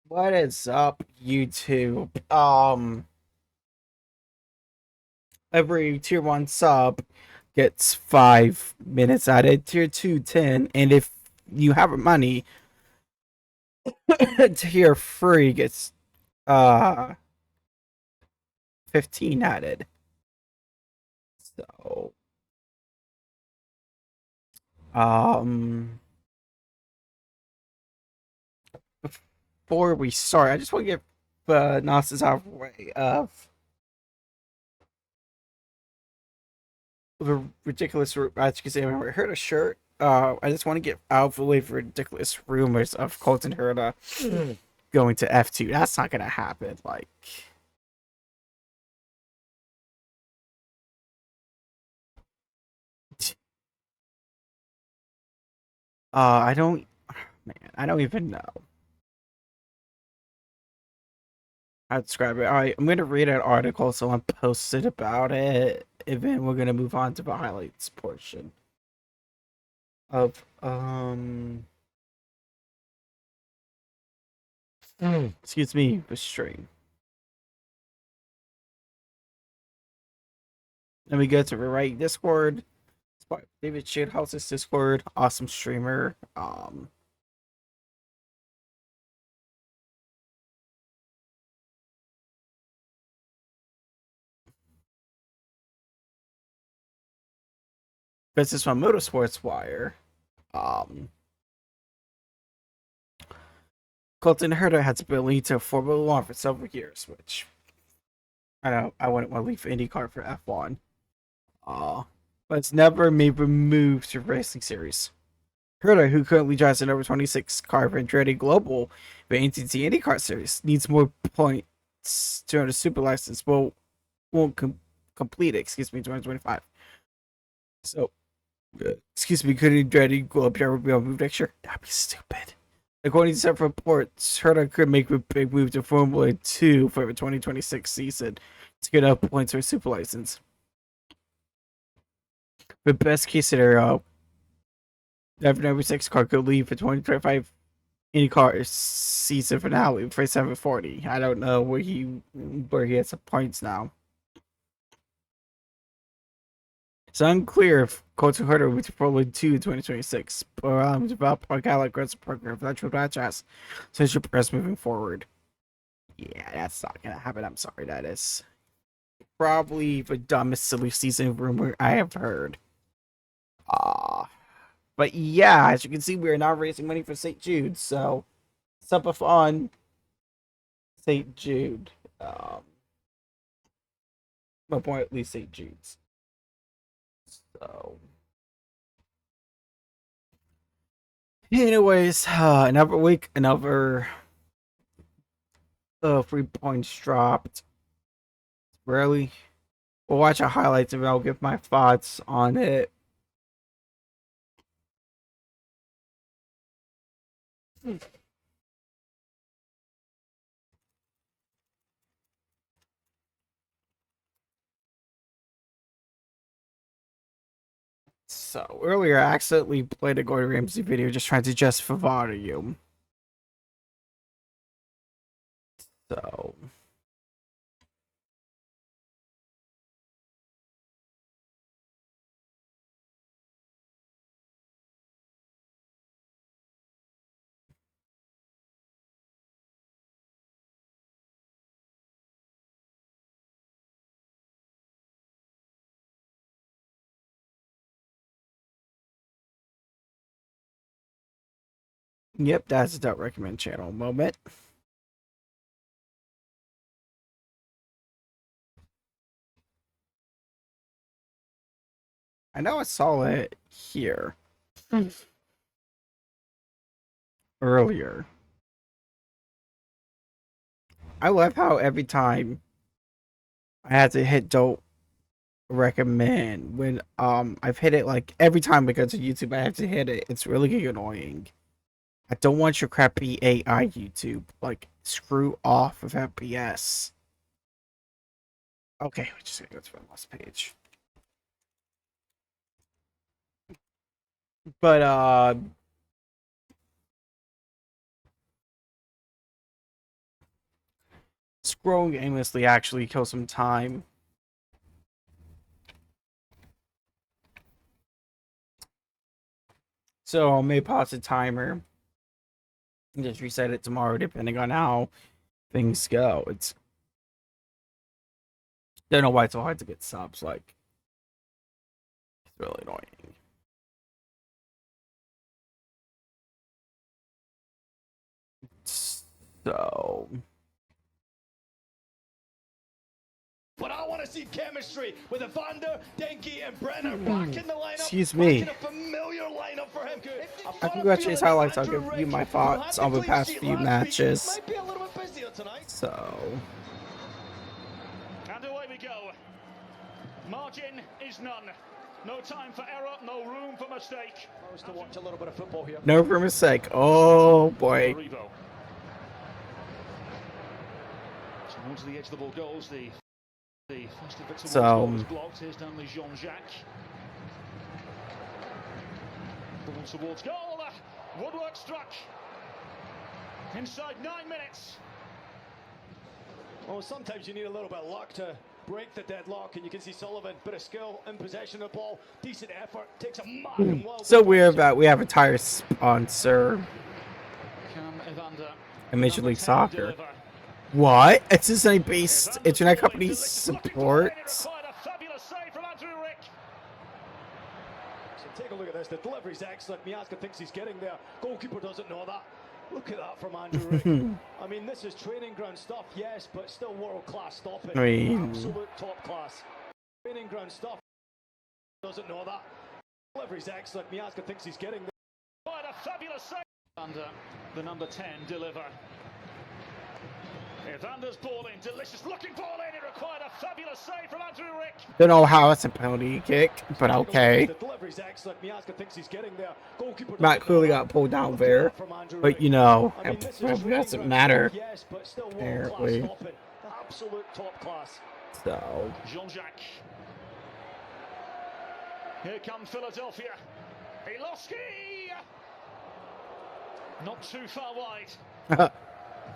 What is up, YouTube? Every tier 1 sub gets 5 minutes added, tier 2 10, and if you have money, tier 3 gets uh 15 added. So um before we start, I just want to get nonsense out of the way of the ridiculous, as you can see, I heard a shirt. I just want to get out of the way for ridiculous rumors of Colton Herta going to F2. That's not gonna happen. Like, I don't, man, I don't even know how to describe it. All right, I'm gonna read an article someone posted about it, and then we're gonna move on to the highlights portion of excuse me, the stream. Then we go to the right Discord. David Shadehouse's Discord, awesome streamer. This is from Motorsports Wire. Um, Colton Herta has been leading to Formula One for several years, which I know I wouldn't want to leave IndyCar for F1. But it's never made the move to racing series. Herta, who currently drives the number 26 car for Andretti Global, the NTT IndyCar series, needs more points to earn a super license, but won't complete it, excuse me, 2025. So, excuse me, could Andretti Global be able to move next year? That'd be stupid. According to several reports, Herta could make a big move to Formula 2 for the 2026 season to get up points for a super license. The best case scenario, the number 6 car could leave for 2025 IndyCar season finale for 740. I don't know where he has some points now. It's unclear if Colton Herta will be Formula 2 in 2026, but develop a Gallagher growth program for that true franchise so it should progress moving forward. Yeah, that's not gonna happen. I'm sorry, that is probably the dumbest silly season rumor I have heard. Uh but yeah, as you can see, we are now raising money for St. Jude, so sup on St. Jude. My point at least St. Jude's. So anyways, another week, another 3 points dropped. Really? We'll watch our highlights and I'll give my thoughts on it. So earlier, I accidentally played a Gordon Ramsay video just trying to justify volume. So yep, that's a Don't Recommend channel moment. I know I saw it here earlier. I love how every time I had to hit Don't Recommend when I've hit it like every time I go to YouTube I have to hit it. It's really annoying. I don't want your crappy AI YouTube. Like screw off with FPS. Okay, we're just gonna go to the last page. But Scrolling aimlessly actually kills some time. So I may pause the timer and just reset it tomorrow, depending on how things go. It's don't know why it's so hard to get subs. Like, it's really annoying. So. But I want to see chemistry with Evander, Denki, and Brenner back in the lineup. Excuse me. A familiar lineup for him. I congratulate highlights. I'll give you my thoughts on the past few matches. Might be a little bit busier tonight. So. And away we go. Margin is none. No time for error, no room for mistake. To watch a little bit of football here. No for mistake. Oh boy. Towards the edge of the ball goes the first of it towards So goal was blocked. Here's Stanley Jean-Jacques. Ball towards goal. Woodwork struck. Inside 9 minutes. Well, sometimes you need a little bit of luck to break the deadlock, and you can see Sullivan, bit of skill in possession of the ball, decent effort, takes a mad and wild. so weird that we have a tire sponsor Cam Evander. in Major League Soccer. What? It's just a based internet company supports. So take a look at this. The delivery's excellent. Miazga thinks he's getting there. Goalkeeper doesn't know that. Look at that from Andrew Rick. I mean, this is training ground stuff, yes, but still world-class stopping. Absolute top class. Training ground stuff. Doesn't know that. Delivery's excellent. Miazga thinks he's getting there. Quite a fabulous save. Under the number 10 deliver. Evander's ball in, delicious looking ball in. It required a fabulous save from Andrew Rick. Don't know how it's a penalty kick, but okay. The delivery's excellent. Miazga thinks he's getting there. Goalkeeper Matt clearly got pulled down there, but you know, it probably doesn't matter. Yes, but still Apparently. stopping. Absolute top class. So. Jean-Jacques. Here comes Philadelphia. Iloski! Not too far wide.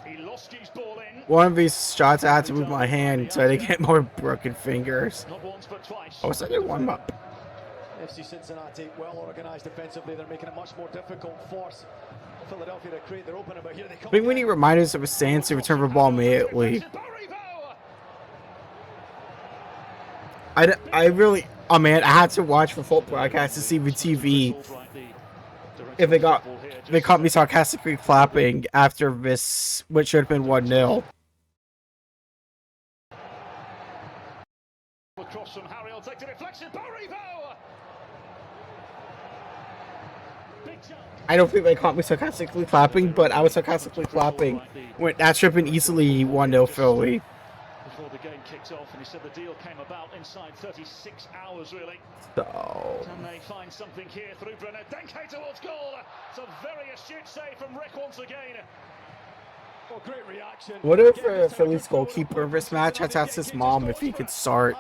Iloski's ball in. One of these shots I had to move my hand so I didn't get more broken fingers. Not once but twice. I was like, warm up. FC Cincinnati, well organised defensively. They're making it much more difficult for Philadelphia to create their opening, but here they come. I think we need reminders of a stance to return the ball immediately. I really, oh man, I had to watch the full broadcast to see the TV. If they caught me sarcastically clapping after this, which should have been 1-0. Across from Harry, will take the deflection. I don't think they caught me sarcastically clapping, but I was sarcastically clapping when that should have been easily 1-0 Philly. Before the game kicked off, and he said the deal came about inside 36 hours, really. So. Can they find something here through Brenner? Denke towards goal. It's a very astute save from Rick once again. Oh, great reaction. What if Philly's goalkeeper of this match had to ask his mom if he could start?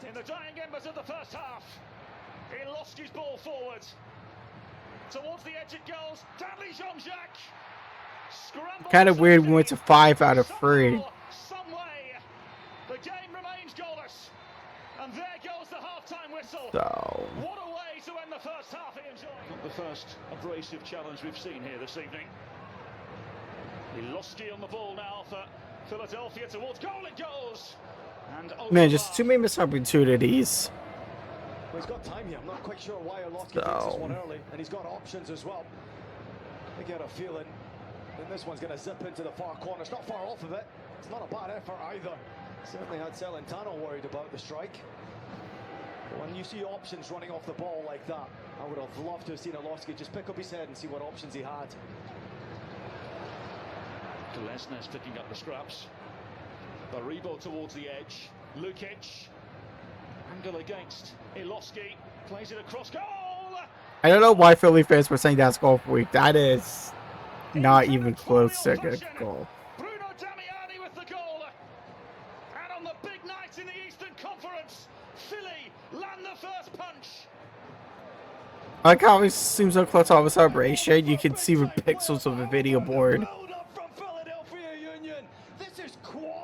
In the dying embers of the first half, Iloski's ball forward. Towards the edge it goes. Stanley Jean-Jacques. Kind of weird we went to 5 out of 3. Some way. The game remains goalless. And there goes the half-time whistle. So. What a way to end the first half. Not the first abrasive challenge we've seen here this evening. Iloski on the ball now for Philadelphia towards goal. It goes. And man, just too many missed opportunities. Well, he's got time here. I'm not quite sure why Iloski takes this one early, and he's got options as well. I get a feeling that this one's going to zip into the far corner. It's not far off of it. It's not a bad effort either. Certainly had Celentano worried about the strike. When you see options running off the ball like that, I would have loved to have seen Iloski just pick up his head and see what options he had. Lesnes picking up the scraps. Baribo towards the edge. Lukic. Angle against Iloski. Plays it across goal. I don't know why Philly fans were saying that's goal for week. That is not even close to a good goal. Bruno Damiani with the goal. And on the big night in the Eastern Conference, Philly land the first punch. I like how it seems so close to all the celebration. You can see the pixels of the video board. This is quality.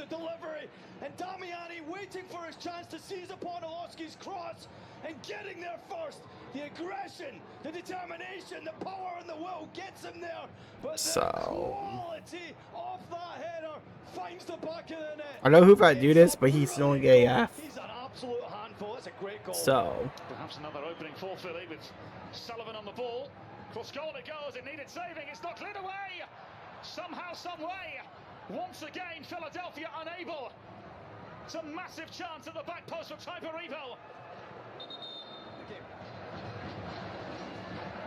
delivery, and Damiani waiting for his chance to seize upon Orlowski's cross and getting there first. The aggression, the determination, the power and the will gets him there, but the quality of that header finds the back of the net. I know who might do this, but he's only AF. He's an absolute handful. That's a great goal. So perhaps another opening for Philly with Sullivan on the ball. Cross goal it goes. It needed saving. It's not cleared away. Somehow, some way. Once again, Philadelphia unable. It's a massive chance at the back post for Typerivo.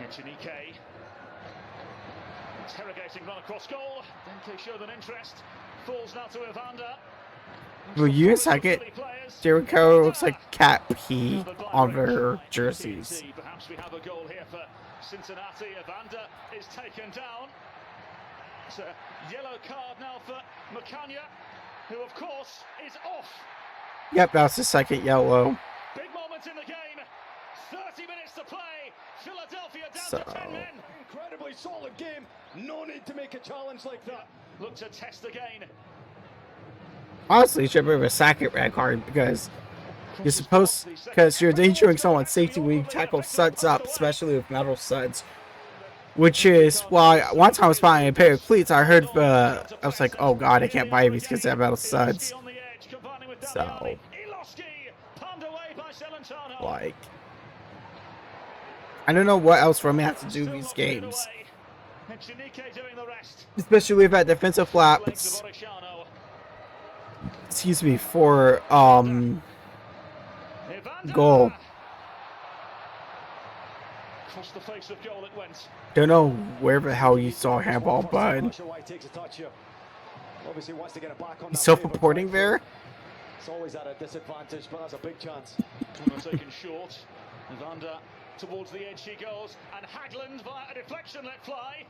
Echenike interrogating run across goal. Denke showed an interest. Falls now to Evander. will you second? Jericho looks like cat pee on their jerseys. Perhaps we have a goal here for Cincinnati. Evander is taken down. It's a yellow card now for Macania, who of course is off. Yep, that's the second yellow. Big moment in the game. 30 minutes to play. Philadelphia down to 10 men. Incredibly solid game. No need to make a challenge like that. Look to test again. Honestly, it should be a second red card because you're supposed, because you're endangering someone's safety when you tackle suds up, especially with metal suds. Which is why one time I was buying a pair of cleats, I heard, I was like, oh god, I can't buy these because they have metal suds. So, like, I don't know what else Roman has to do in these games. Especially with that defensive flaps. Excuse me, for, goal. Across the face of goal it went. Don't know where the hell you saw a handball, but he's self-reporting there. It's always at a disadvantage, but that's a big chance. Corner taken short. Evander towards the edge he goes, and Hagland via a deflection let fly.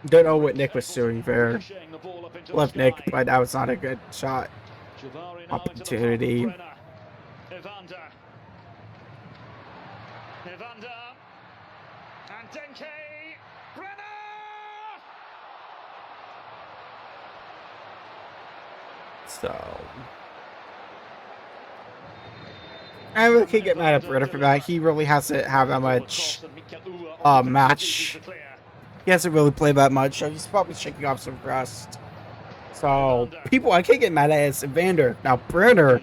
Don't know what Nick was doing there. Left Nick, but that was not a good shot. Opportunity. Evander. And Denke. Brenner! So, I really can't get mad at Brenner for that. He really hasn't had that much match. He hasn't really played that much, so he's probably shaking off some rust. So, people I can't get mad at is Evander. Now, Brenner,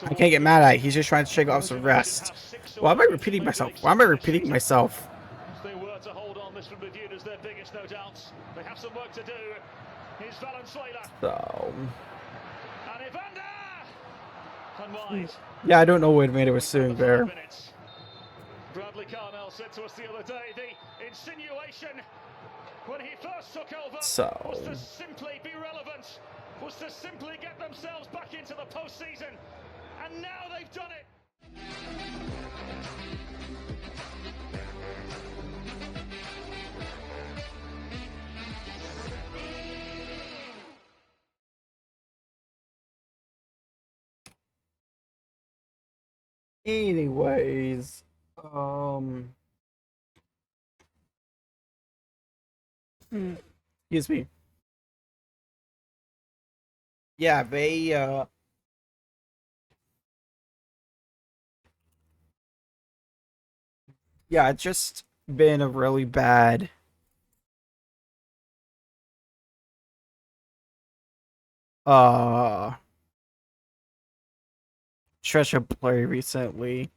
I can't get mad at. He's just trying to shake off some rest. Why am I repeating myself? Why am I repeating myself? If they were to hold on, this would be viewed as their biggest, no doubt. They have some work to do. Here's Valenzuela. So, and Evander! And wide. Yeah, I don't know what Evander was doing there. Bradley Carnell said to us the other day, the insinuation when he first took over was to simply be relevant, was to simply get themselves back into the postseason. And now they've done it. Anyways, excuse me. Yeah, they yeah, it's just been a really bad stretch of play recently.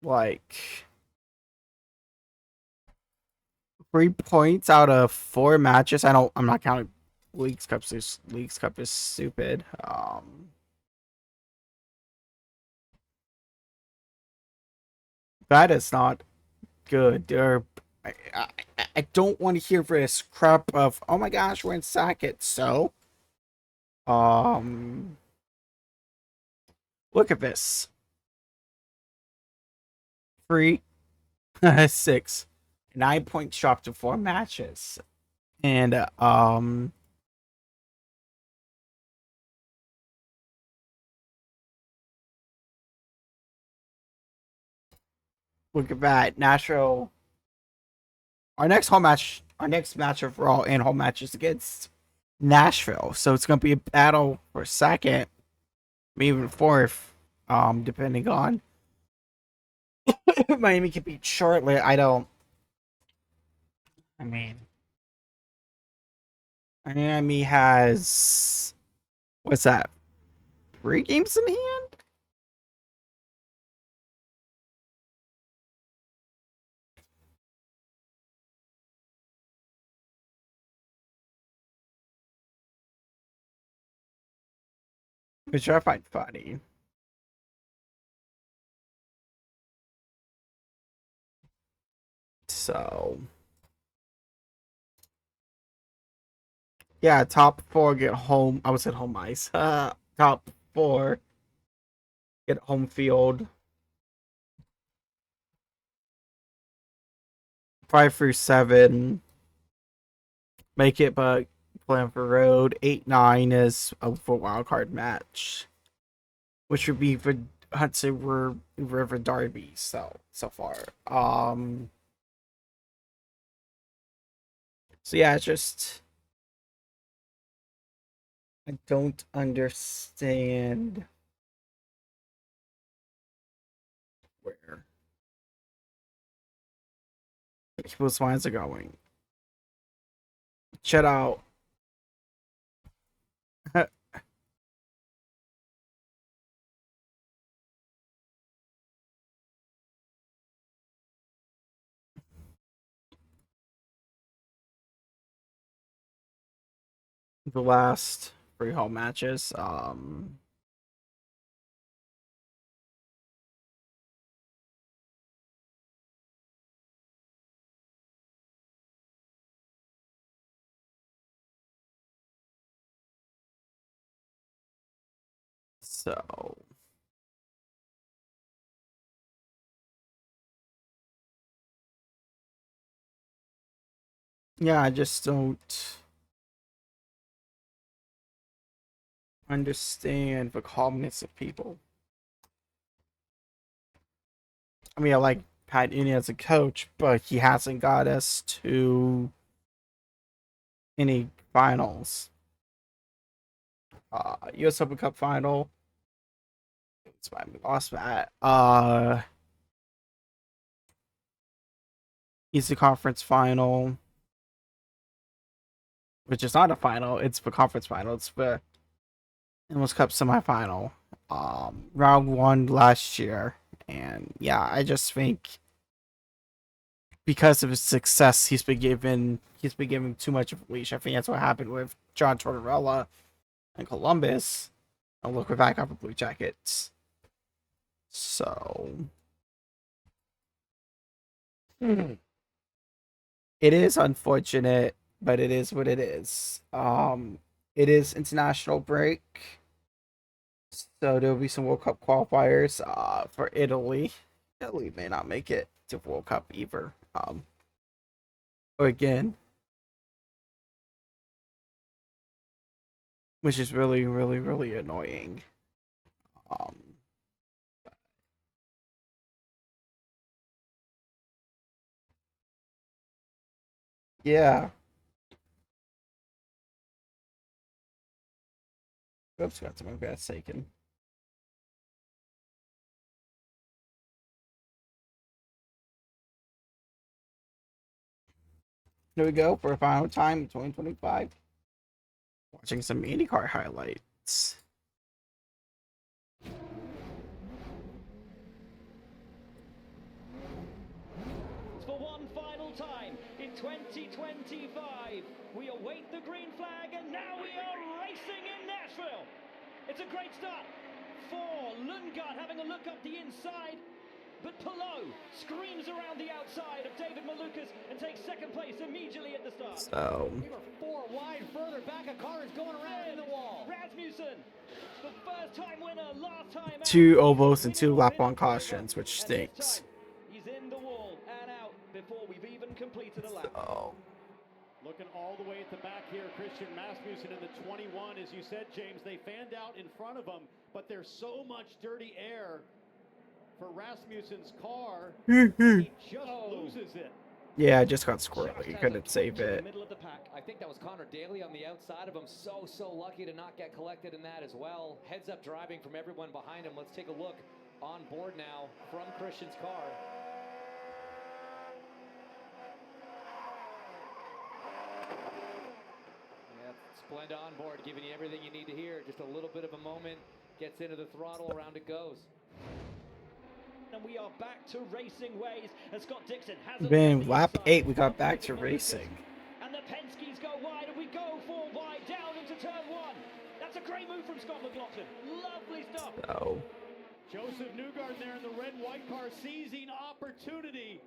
Like 3 points out of 4 matches. I'm not counting Leagues Cups. This Leagues Cup is stupid. That is not good. I don't want to hear this crap of, oh my gosh, we're in Sackett. So, look at this. 3, 6, 9 points dropped to 4 matches, and look at that. Nashville our next match overall and home match is against Nashville. So it's going to be a battle for second, maybe even fourth, depending on if Miami can beat Charlotte. I mean, Miami has, what's that, 3 games in hand? Which I find funny. So, yeah, top 4 get home. I was at home ice. Top 4 get home field. 5 through 7 make it, but plan for road. 8, 9 is a full wild card match, which would be for Hudson River Derby. So far. So yeah, it's just I don't understand where people's minds are going. Check out the last 3 home matches. So yeah, I just don't understand the calmness of people. I mean, I like Pat Uni as a coach, but he hasn't got us to any finals. US Open Cup final. It's why we lost that. Eastern Conference final, which is not a final. It's the conference final. It's the Endless Cup semifinal. Round 1 last year, and yeah, I just think because of his success, he's been given too much of a leash. I think that's what happened with John Tortorella and Columbus. And look, we're back up with Blue Jackets. So it is unfortunate, but it is what it is. It is international break, so there'll be some World Cup qualifiers. For Italy, Italy may not make it to World Cup either. Again, which is really, really, really annoying. Um, yeah. Oops, got some gas taken. Here we go for a final time in 2025. Watching some IndyCar highlights. For one final time in 2025, we await the green flag, and now we are racing in Nashville. It's a great start for Lundgaard, having a look up the inside. But Pillow screams around the outside of David Malukas and takes second place immediately at the start. So We were 4 wide further back. A car is going around in the wall. Rasmussen, the first time winner, last time out. 2 ovals and 2 lap 1 cautions, which stinks. He's in the wall and out before we've even completed a lap. So looking all the way at the back here, Christian Rasmussen in the 21. As you said, James, they fanned out in front of him, but there's so much dirty air for Rasmussen's car. He just loses it. Yeah, I just got squirrely. Couldn't save it. Middle of the pack. I think that was Connor Daly on the outside of him. So lucky to not get collected in that as well. Heads up driving from everyone behind him. Let's take a look on board now from Christian's car. Yeah, Splenda on board, giving you everything you need to hear. Just a little bit of a moment. Gets into the throttle, around it goes. And we are back to racing ways as Scott Dixon has Been lap 8, we got back to racing. And the Penske's go wide, and we go 4 wide down into turn 1. That's a great move from Scott McLaughlin. Lovely stuff. So, Joseph Newgarden there in the red and white car, seizing opportunity.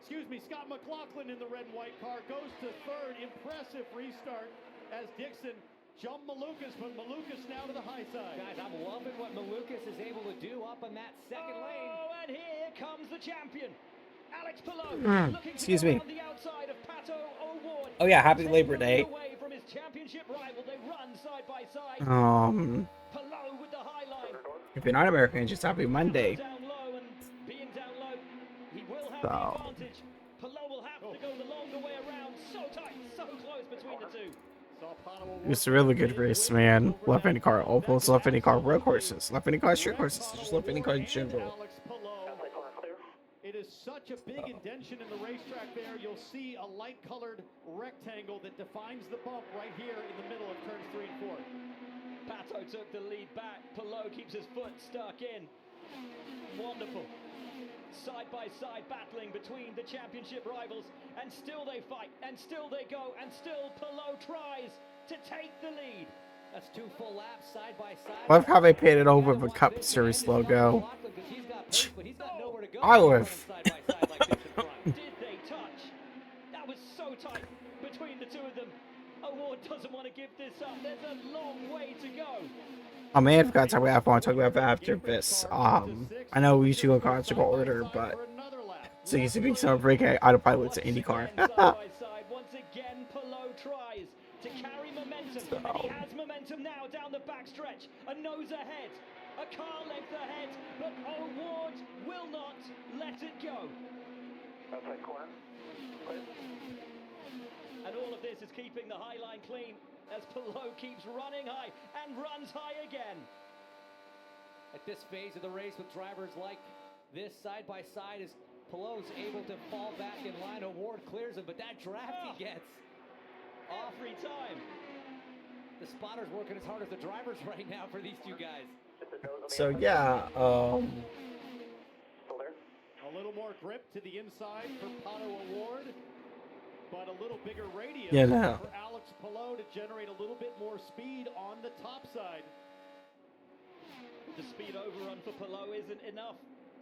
Scott McLaughlin in the red and white car goes to third. Impressive restart as Dixon jumped Malukas, but Malukas now to the high side. Guys, I'm loving what Malukas is able to do up in that second lane. Oh, and here comes the champion. Alex Palou looking excuse to me. go on the outside of Pato O'Ward. Oh yeah, happy Labor Day. Away from his championship rival, they run side by side. Palou with the high line. If you're not American, just happy Monday. Down low, and being down low, he will have So. the advantage. Palou will have to go the longer way around. So tight, so close between the two. It's a really good race, man. Left IndyCar Opals, left IndyCar road courses, left IndyCar street courses, just left IndyCar in general. It is such a big indention in the racetrack there. You'll see a light-colored rectangle that defines the bump right here in the middle of turns 3 and 4. Pato took the lead back. Palou keeps his foot stuck in. Wonderful. Side by side battling between the championship rivals, and still they fight, and still they go, and still Palou tries to take the lead. That's 2 full laps side by side. Love how they painted over the Cup Series logo. I would. Did they touch? That was so tight between the two of them. O'Ward doesn't want to give this up. There's a long way to go. I may have got to talk about F1, talk about that after this. I know we should go chronological order, but so you see some break autopilot to IndyCar. Once again, Palou tries to carry momentum, and he has momentum now down the backstretch. A nose ahead, a car length ahead, but O'Ward will not let it go. Outside corner. And all of this is keeping the high line clean as Palou keeps running high and runs high again. At this phase of the race with drivers like this side by side, is Palou's able to fall back in line. O'Ward clears him, but that draft he gets every time. The spotter's working as hard as the drivers right now for these two guys. So yeah, A little more grip to the inside for Pato O'Ward, but a little bigger radius for Alex Palou to generate a little bit more speed on the top side. The speed overrun for Palou isn't enough.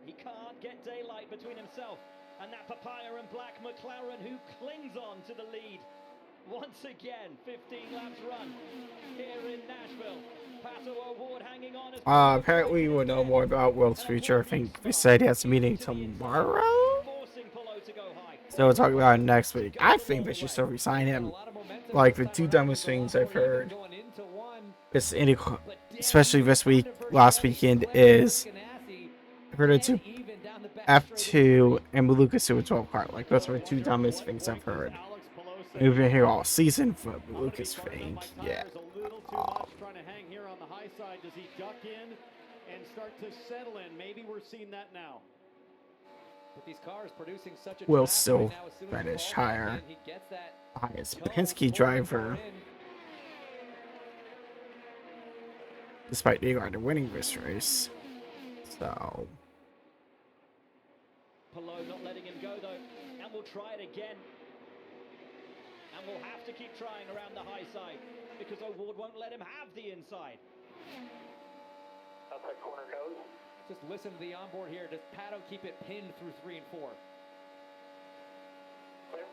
He can't get daylight between himself and that papaya and black McLaren who clings on to the lead. Once again, 15 laps run here in Nashville. Pato O'Ward hanging on. Apparently we'll know more about World's future. I think they said he has a meeting tomorrow. So we'll talk about it next week. I think they should still resign him. Like the 2 dumbest things I've heard this IndyCar, especially this week, last weekend, is I've heard it to F2 and Malukas to a 12 car. Like those are the 2 dumbest things I've heard. We've been here all season for Malukas thing. Yeah. Trying to hang here on the high side. Does he duck in and start to settle in? Maybe we're seeing that now. With these cars producing such a Will still finish higher. Highest Penske driver. Despite Newgarden winning this race. So. Palou not letting him go though. And we'll try it again. And we'll have to keep trying around the high side because O'Ward won't let him have the inside. Outside corner goes. Just listen to the onboard here. Does Pato keep it pinned through 3 and 4? Clear.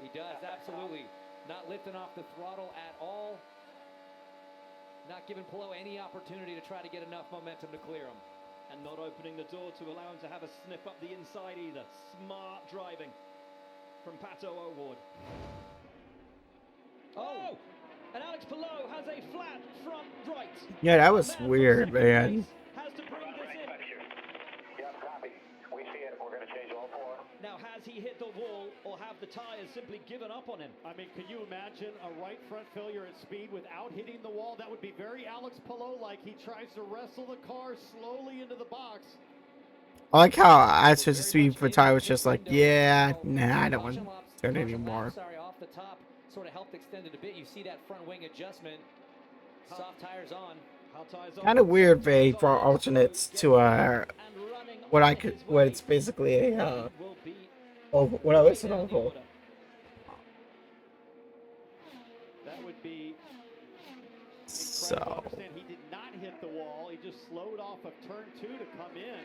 He does, absolutely. Not lifting off the throttle at all. Not giving Palou any opportunity to try to get enough momentum to clear him. And not opening the door to allow him to have a sniff up the inside either. Smart driving from Pato O'Ward. Oh! And Alex Palou has a flat front right. Yeah, that was weird, man. Has to bring this in. Yeah, copy. We see it. We're going to change all 4. Now, has he hit tyres simply given up on him. I mean, can you imagine a right front failure at speed without hitting the wall? That would be very Alex Palou-like. He tries to wrestle the car slowly into the box. I like how Access to Speed for Ty was just like, yeah, nah, I don't want to turn it anymore. Sorry, off the top sort of helped extend it a bit. You see that front wing adjustment. Soft tires on. Kind of weird they brought alternates to what it's basically a what I was an oval. That would be so. Understand he did not hit the wall. He just slowed off of turn 2 to come in.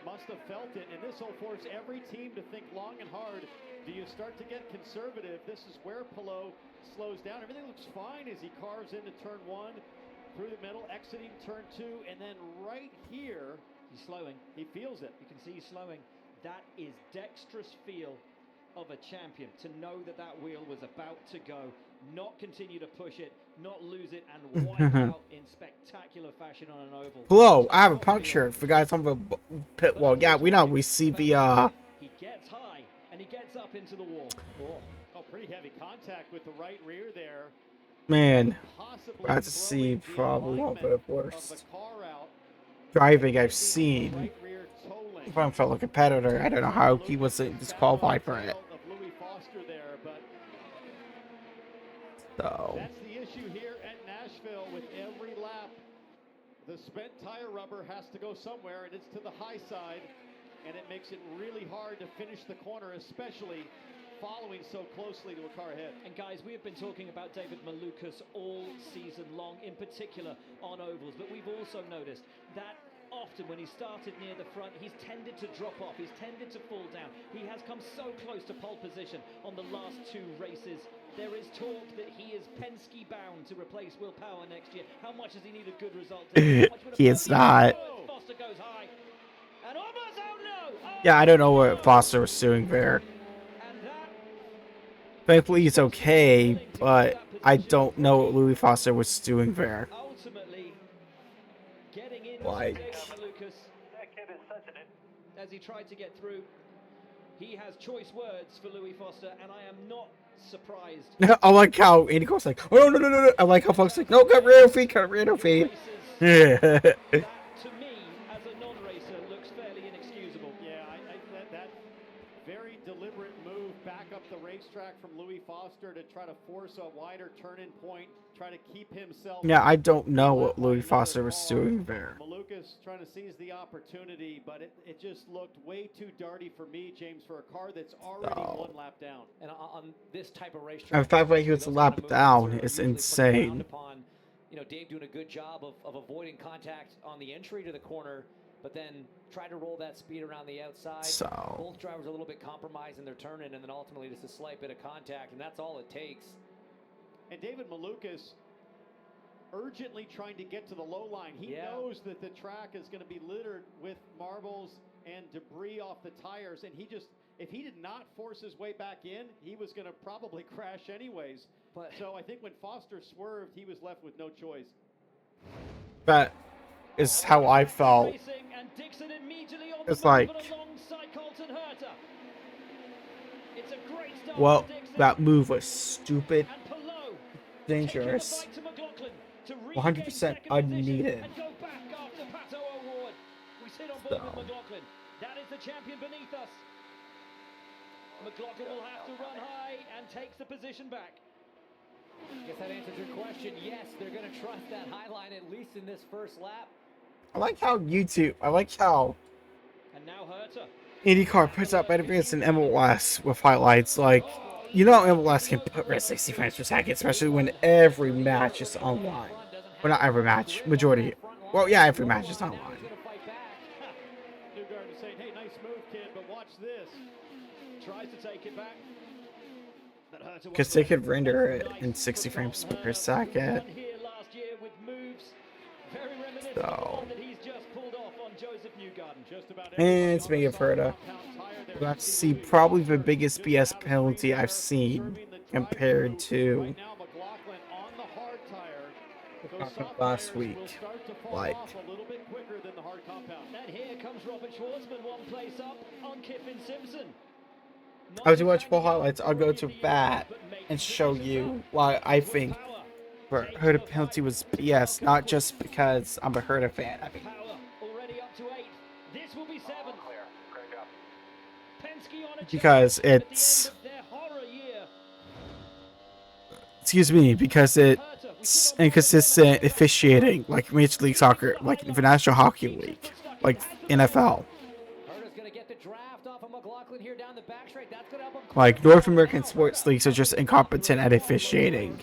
Must have felt it, and this will force every team to think long and hard. Do you start to get conservative? This is where Palou slows down. Everything looks fine as he carves into turn 1, through the middle, exiting turn 2, and then right here, he's slowing. He feels it. You can see he's slowing. That is dexterous feel of a champion, to know that that wheel was about to go, not continue to push it, not lose it, and wipe out in spectacular fashion on an oval. Hello, I have a puncture. For guys on the pit wall, yeah, we know we see the He gets high and he gets up into the wall. Oh, pretty heavy contact with the right rear there. Man, about to see probably one of the worst driving I've seen from a fellow competitor. I don't know how he wasn't disqualified for it. So that's the issue here at Nashville. With every lap, the spent tire rubber has to go somewhere, and it's to the high side, and it makes it really hard to finish the corner, especially following so closely to a car ahead. And guys, we have been talking about David Malukas all season long, in particular on ovals, but we've also noticed that often when he started near the front, he's tended to drop off, he's tended to fall down. He has come so close to pole position on the last 2 races. There is talk that he is Penske bound to replace Will Power next year. How much does he need a good result? he is not. Foster goes high. And almost out low. Yeah, I don't know what Foster was doing there. Thankfully, he's okay, but I don't know what Louis Foster was doing there. Like, as he tried to get through, he has choice words for Louis Foster, and I am not surprised. I like how Andy Cole's like, oh no. I like how Foster's like, no, cut rear feed. Yeah. That, to me, as a non-racer, looks fairly inexcusable. Yeah, that very deliberate move back up the racetrack from Louis Foster to try to force a wider turn-in point, try to keep himself. Yeah, I don't know what Louis Foster was doing there. Malukas trying to seize the opportunity, but it just looked way too darty for me, James, for a car that's already 1 lap down. And on this type of racetrack, And the fact that he was a lap down is insane. You know, Dave doing a good job of avoiding contact on the entry to the corner, but then try to roll that speed around the outside. So both drivers are a little bit compromised in their turn-in, and then ultimately just a slight bit of contact, and that's all it takes. And David Malukas urgently trying to get to the low line. He knows that the track is going to be littered with marbles and debris off the tires, and if he did not force his way back in, he was going to probably crash anyways. So I think when Foster swerved, he was left with no choice. that is how I felt. It's like, well, that move was stupid, dangerous, 100% unneeded. So. That is the champion beneath us. McLaughlin will have to run high and takes the position back. Guess that answers your question. Yes, they're going to trust that high line at least in this first lap. I like how And now Herta. IndyCar puts out better videos than MLS with highlights. Like, you know, MLS can put 60 frames per second, especially when every match is online. Well, not every match, majority. Well, yeah, every match is online. Newgarden saying, hey, nice move, kid, but watch this. Tries to take it back. Because they could render it in 60 frames per second. So. And it's Megan Ferda. We're about to see probably the biggest BS penalty I've seen compared to last week. Like. And here comes Robert Schwartzman, one place up on Kiffin Simpson. As you watch full highlights, I'll go to bat and show you why I think for Hertha penalty was BS, not just because I'm a Hertha fan. I mean, Already up to 8. This will be 7. Clear. Great job. Penske on a because it's, excuse me, because it's inconsistent officiating, like Major League Soccer, like the National Hockey League, like NFL. Like North American sports leagues are just incompetent at officiating.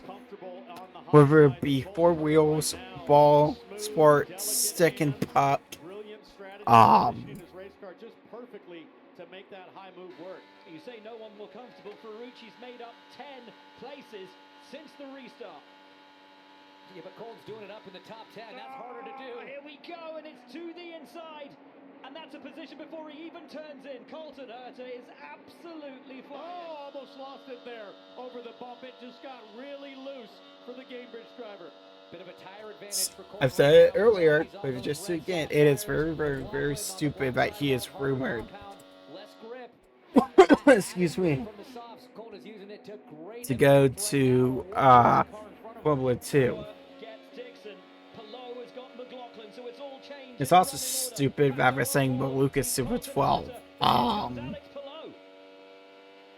Whether it be four wheels, ball, sport, stick, and puck. Just perfectly to make that high move work. You say no one more comfortable. Ferrucci's made up 10 places since the restart. Yeah, but Cole's doing it up in the top 10. That's harder to do. Here we go, and it's to the inside. And that's a position before he even turns in. Colton Herta is absolutely fine. Oh, almost lost it there over the bump. It just got really loose for the Gamebridge driver. Bit of a tire advantage for Cole. I've said it earlier, but just again, it is very, very, very stupid that he is rumored. Excuse me. To go to Formula 2. It's also stupid that we're saying Lucas Super 12.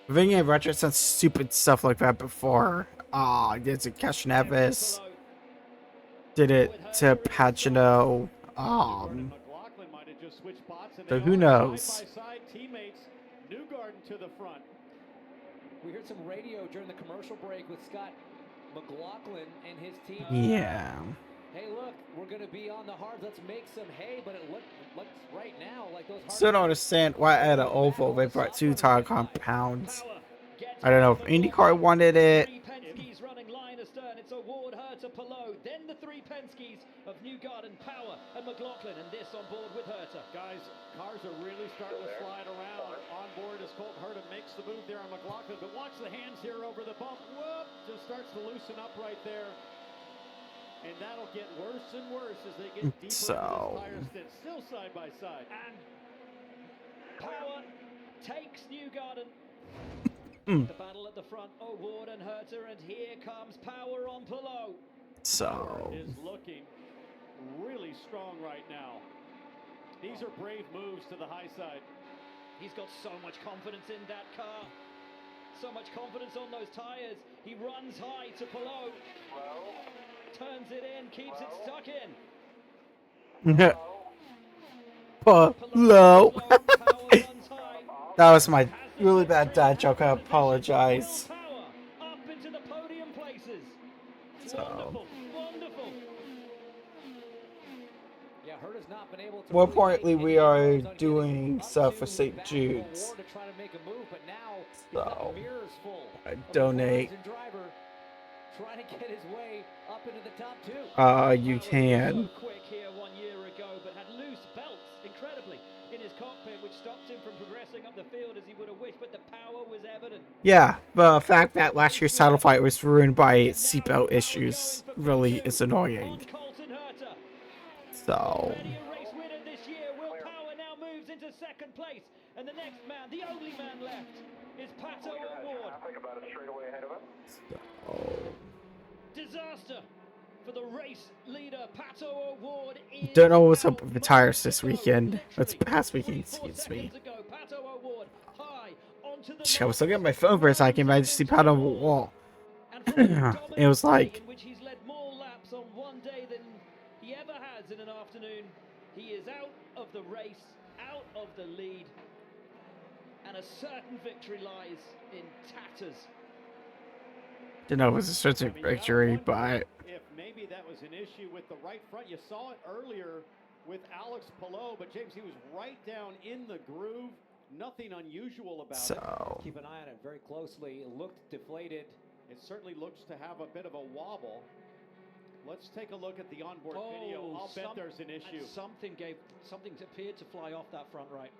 Thinking of Richardson stupid stuff like that before. Did to Cash Nevis. Did it to Pagano. So who knows? We heard some radio during the commercial break with Scott McLaughlin and his team. Yeah. Hey, look, we're going to be on the hard. Let's make some hay, but it looks right now like those. Still don't understand why at an oval they brought 2 tire compounds. I don't know if IndyCar wanted it. It's Award, Herta, Palou, then the 3 Penske's of Newgarden, Power, and McLaughlin, and this on board with Herta. Guys, cars are really starting to slide around. On board as Colton Herta makes the move there on McLaughlin, but watch the hands here over the bump. Whoop! Just starts to loosen up right there. And that'll get worse and worse as they get deeper into this tire stint. Still side by side. And Power takes Newgarden. The battle at the front, O'Ward and Herta, and here comes Power on Palou. So Is looking really strong right now. These are brave moves to the high side. He's got so much confidence in that car. So much confidence on those tires. He runs high to Palou. Turns it in, keeps it stuck in. Palou. That was my really bad dad joke. I apologize. Up into the podium places. So. Wonderful. Yeah, Herta's not been able to. More importantly, we are doing stuff for St. Jude's. So I donate. Trying to get his way up into the top 2. You can. So quick here 1 year ago, but had loose belts incredibly in his cockpit, which stopped him from progressing up the field as he would have wished, but the power was evident. Yeah, the fact that last year's title fight was ruined by seatbelt issues really is annoying. So. Race winner this year, Will Power now moves into second place, and the next man, the only man left, is Pato O'Ward. I think about it straight away ahead of him. So. Disaster for the race leader, Pato O'Ward. Don't know what's up with the tires this weekend. It's past weekend, excuse me. I was looking at my phone for a second, but I just see Pato on the wall. It was like. Which he's led more laps on one day than he ever has in an afternoon. He is out of the race, out of the lead, and a certain victory lies in tatters. Didn't know it was a certain victory, but if maybe that was an issue with the right front. You saw it earlier with Alex Palou, but James, he was right down in the groove. Nothing unusual about it. Keep an eye on it very closely. It looked deflated. It certainly looks to have a bit of a wobble. Let's take a look at the onboard video. I'll bet there's an issue. Something appeared to fly off that front right.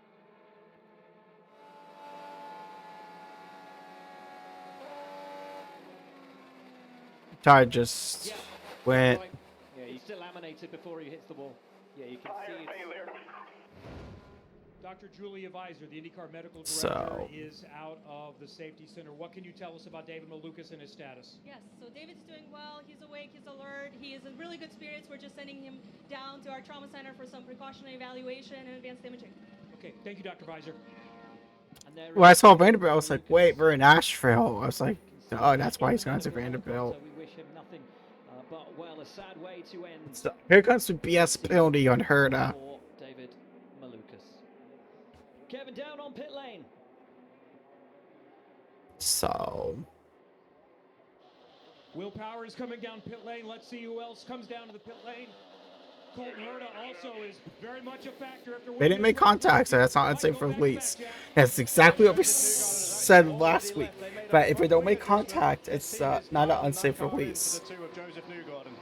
tire just went. Yeah, he's still laminated before he hits the wall. Yeah, you can see it. Dr. Julia Visor, the IndyCar medical director, So is out of the safety center. What can you tell us about David Malukas and his status? Yes, so David's doing well. He's awake, he's alert. He is in really good spirits. We're just sending him down to our trauma center for some precautionary evaluation and advanced imaging. Okay, thank you, Dr. Visor. when I saw Vanderbilt, I was like, wait, we're in Asheville. I was like, oh, that's why he's going to Vanderbilt. So we wish him nothing but well, a sad way to end. So here comes the BS penalty on Herta. For David Malukas. Kevin down on pit lane. So Will Power is coming down pit lane. Let's see who else comes down to the pit lane. Colton Herta also is very much a factor after they didn't make contact, so that's not unsafe for release. That's exactly what we said last week. But if we don't make contact, it's not an unsafe release.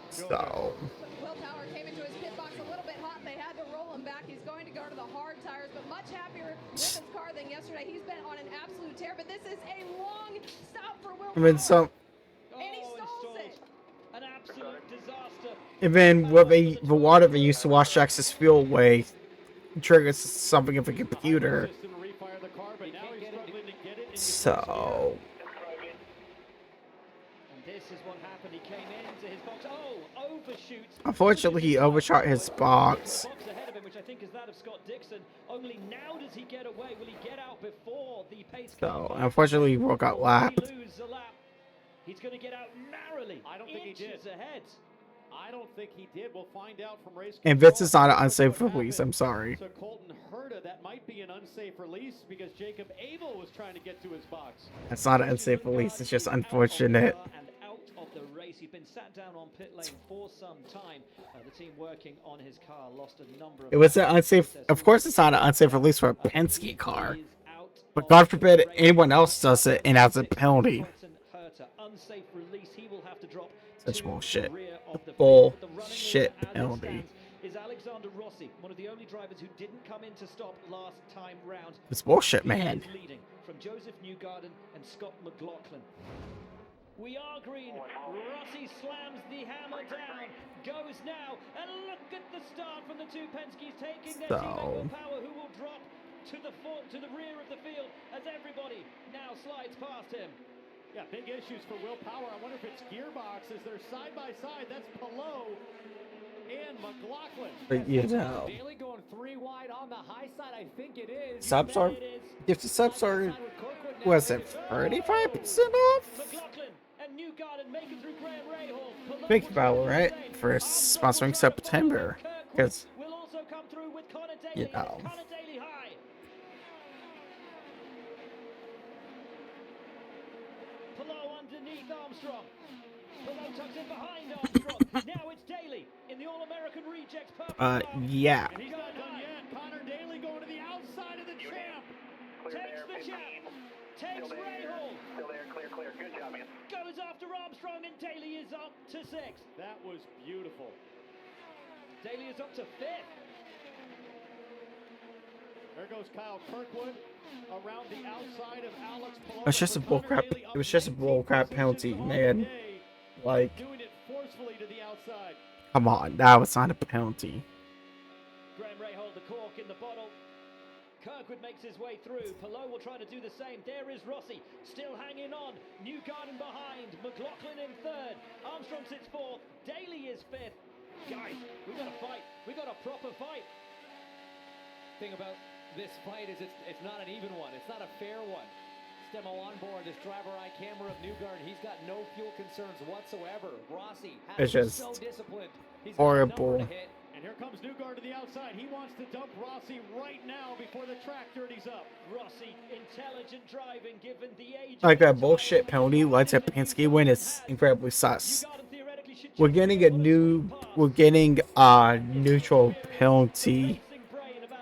So Will Power came into his pit box a little bit hot. They had to roll him back. He's going to go to the hard tires, but much happier with his car than yesterday. He's been on an absolute tear, but this is a long stop for Will I mean, Power. so And he stalls it. An absolute disaster. even with the water they used to wash Jax's fuel away triggers something of a computer. So And this is what happened. He came into his box. Oh, overshoots. unfortunately, he overshot his box. Box ahead of him, which I think is that of Scott Dixon. Only now does he get away. Will he get out before the pace car? So unfortunately, Will got lapped. Will he lose a lap? He's going to get out narrowly. I don't think he did. Inches ahead. I don't think he did. We'll find out from race And control. Vince is not an unsafe release. I'm sorry. So Colton Herta, that might be an unsafe release because Jacob Abel was trying to get to his box. That's not an unsafe release. It's just unfortunate. And out of the race. He'd been sat down on pit lane for some time. The team working on his car lost a number of. It was an unsafe. Of course, it's not an unsafe release for a Penske car. But God forbid anyone else does it and has a penalty. Unsafe release. He will have to drop. Such bullshit. The Bullshit penalty. Is Alexander Rossi, one of the only drivers who didn't come in to stop last time round. It's bullshit, man. He is leading from Joseph Newgarden and Scott McLaughlin. We are green. Rossi slams the hammer down. Goes now. And look at the start from the two Penske's taking their teammate Will Power, who will drop to the rear of the field as everybody now slides past him. Yeah, big issues for Will Power. I wonder if it's gearboxes. They're side by side. That's Palou and McLaughlin. But you know, Daly going 3 wide on the high side. I think it is. subs are. If the subs are, was it 35% off? McLaughlin and Newgarden making through Graham Rahal. Think about it, right? For sponsoring September, because Will also come through with Connor Daly. you know. Connor Daly high. Palou underneath Armstrong. Palou tucks in behind Armstrong. Now it's Daly in the All-American Rejects. Yeah. And he's not done yet. Connor Daly going to the outside of the champ. Takes the champ. Takes Rahal. Still there, clear, clear. Good job, man. Goes after Armstrong and Daly is up to 6. That was beautiful. Daly is up to 5th. There goes Kyle Kirkwood around the outside of Alex Palou. It's just a bullcrap. It was just a bullcrap penalty, man. Like, Doing it forcefully to the outside. come on, that was not a penalty. Graham Rahal, the cork in the bottle. Kirkwood makes his way through. Palou will try to do the same. There is Rossi, still hanging on. Newgarden behind. McLaughlin in 3rd. Armstrong sits 4th. Daly is 5th. Guys, we got a fight. We got a proper fight. Thing about this fight is it's not an even one. It's not a fair one. Stemo on board, this driver eye camera of Newgarden. He's got no fuel concerns whatsoever. Rossi It's has been just so disciplined. He's horrible. got a number to hit. And here comes Newgarden to the outside. He wants to dump Rossi right now before the track dirties up. Rossi, intelligent driving given the age. Like that bullshit penalty led to Penske win is incredibly sus. We're getting a neutral penalty.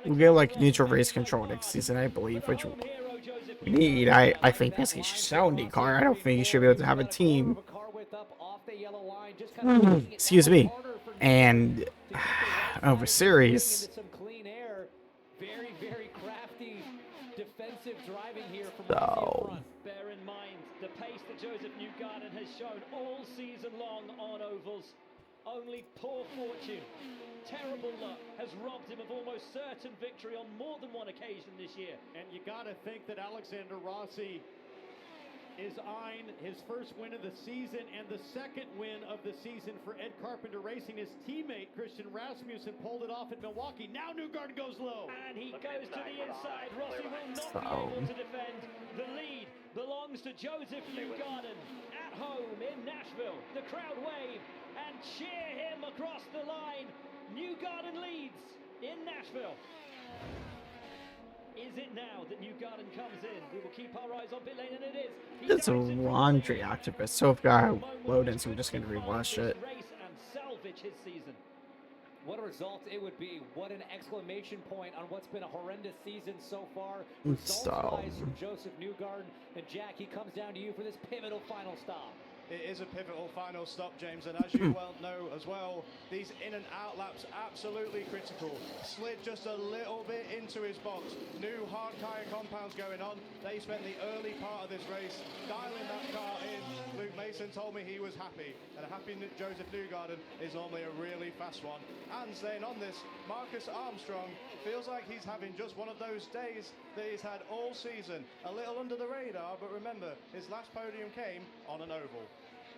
We're getting like neutral race control next season, I believe, which we need. I think Penske should sell IndyCar. I don't think you should be able to have a team. Excuse me. And over series. Very, very crafty defensive driving here from So bear in mind the pace that Joseph Newgarden has shown all season long on ovals. Only poor fortune, terrible luck has robbed him of almost certain victory on more than one occasion this year. And you got to think that Alexander Rossi is eyeing his first win of the season and the second win of the season for Ed Carpenter Racing. His teammate Christian Rasmussen pulled it off at Milwaukee. Now Newgarden goes low. And he goes to the inside. Rossi will not be able to defend. The lead belongs to Joseph Newgarden at home in Nashville. The crowd wave and cheer him across the line. Newgarden leads in Nashville. Is it now that Newgarden comes in? We will keep our eyes on pit lane, and it is. It's a laundry activist, so if I load in, so we're just gonna rewatch it. Race and salvage his season. What a result it would be. What an exclamation point on what's been a horrendous season so far. So Results from Joseph Newgarden. And Jack, he comes down to you for this pivotal final stop. It is a pivotal final stop, James, and as you well know as well, these in and out laps absolutely critical. Slid just a little bit into his box. New hard tyre compounds going on. They spent the early part of this race dialing that car in. Luke Mason told me he was happy, and a happy Joseph Newgarden is normally a really fast one. And staying on this, Marcus Armstrong feels like he's having just one of those days that he's had all season. A little under the radar, but remember, his last podium came on an oval.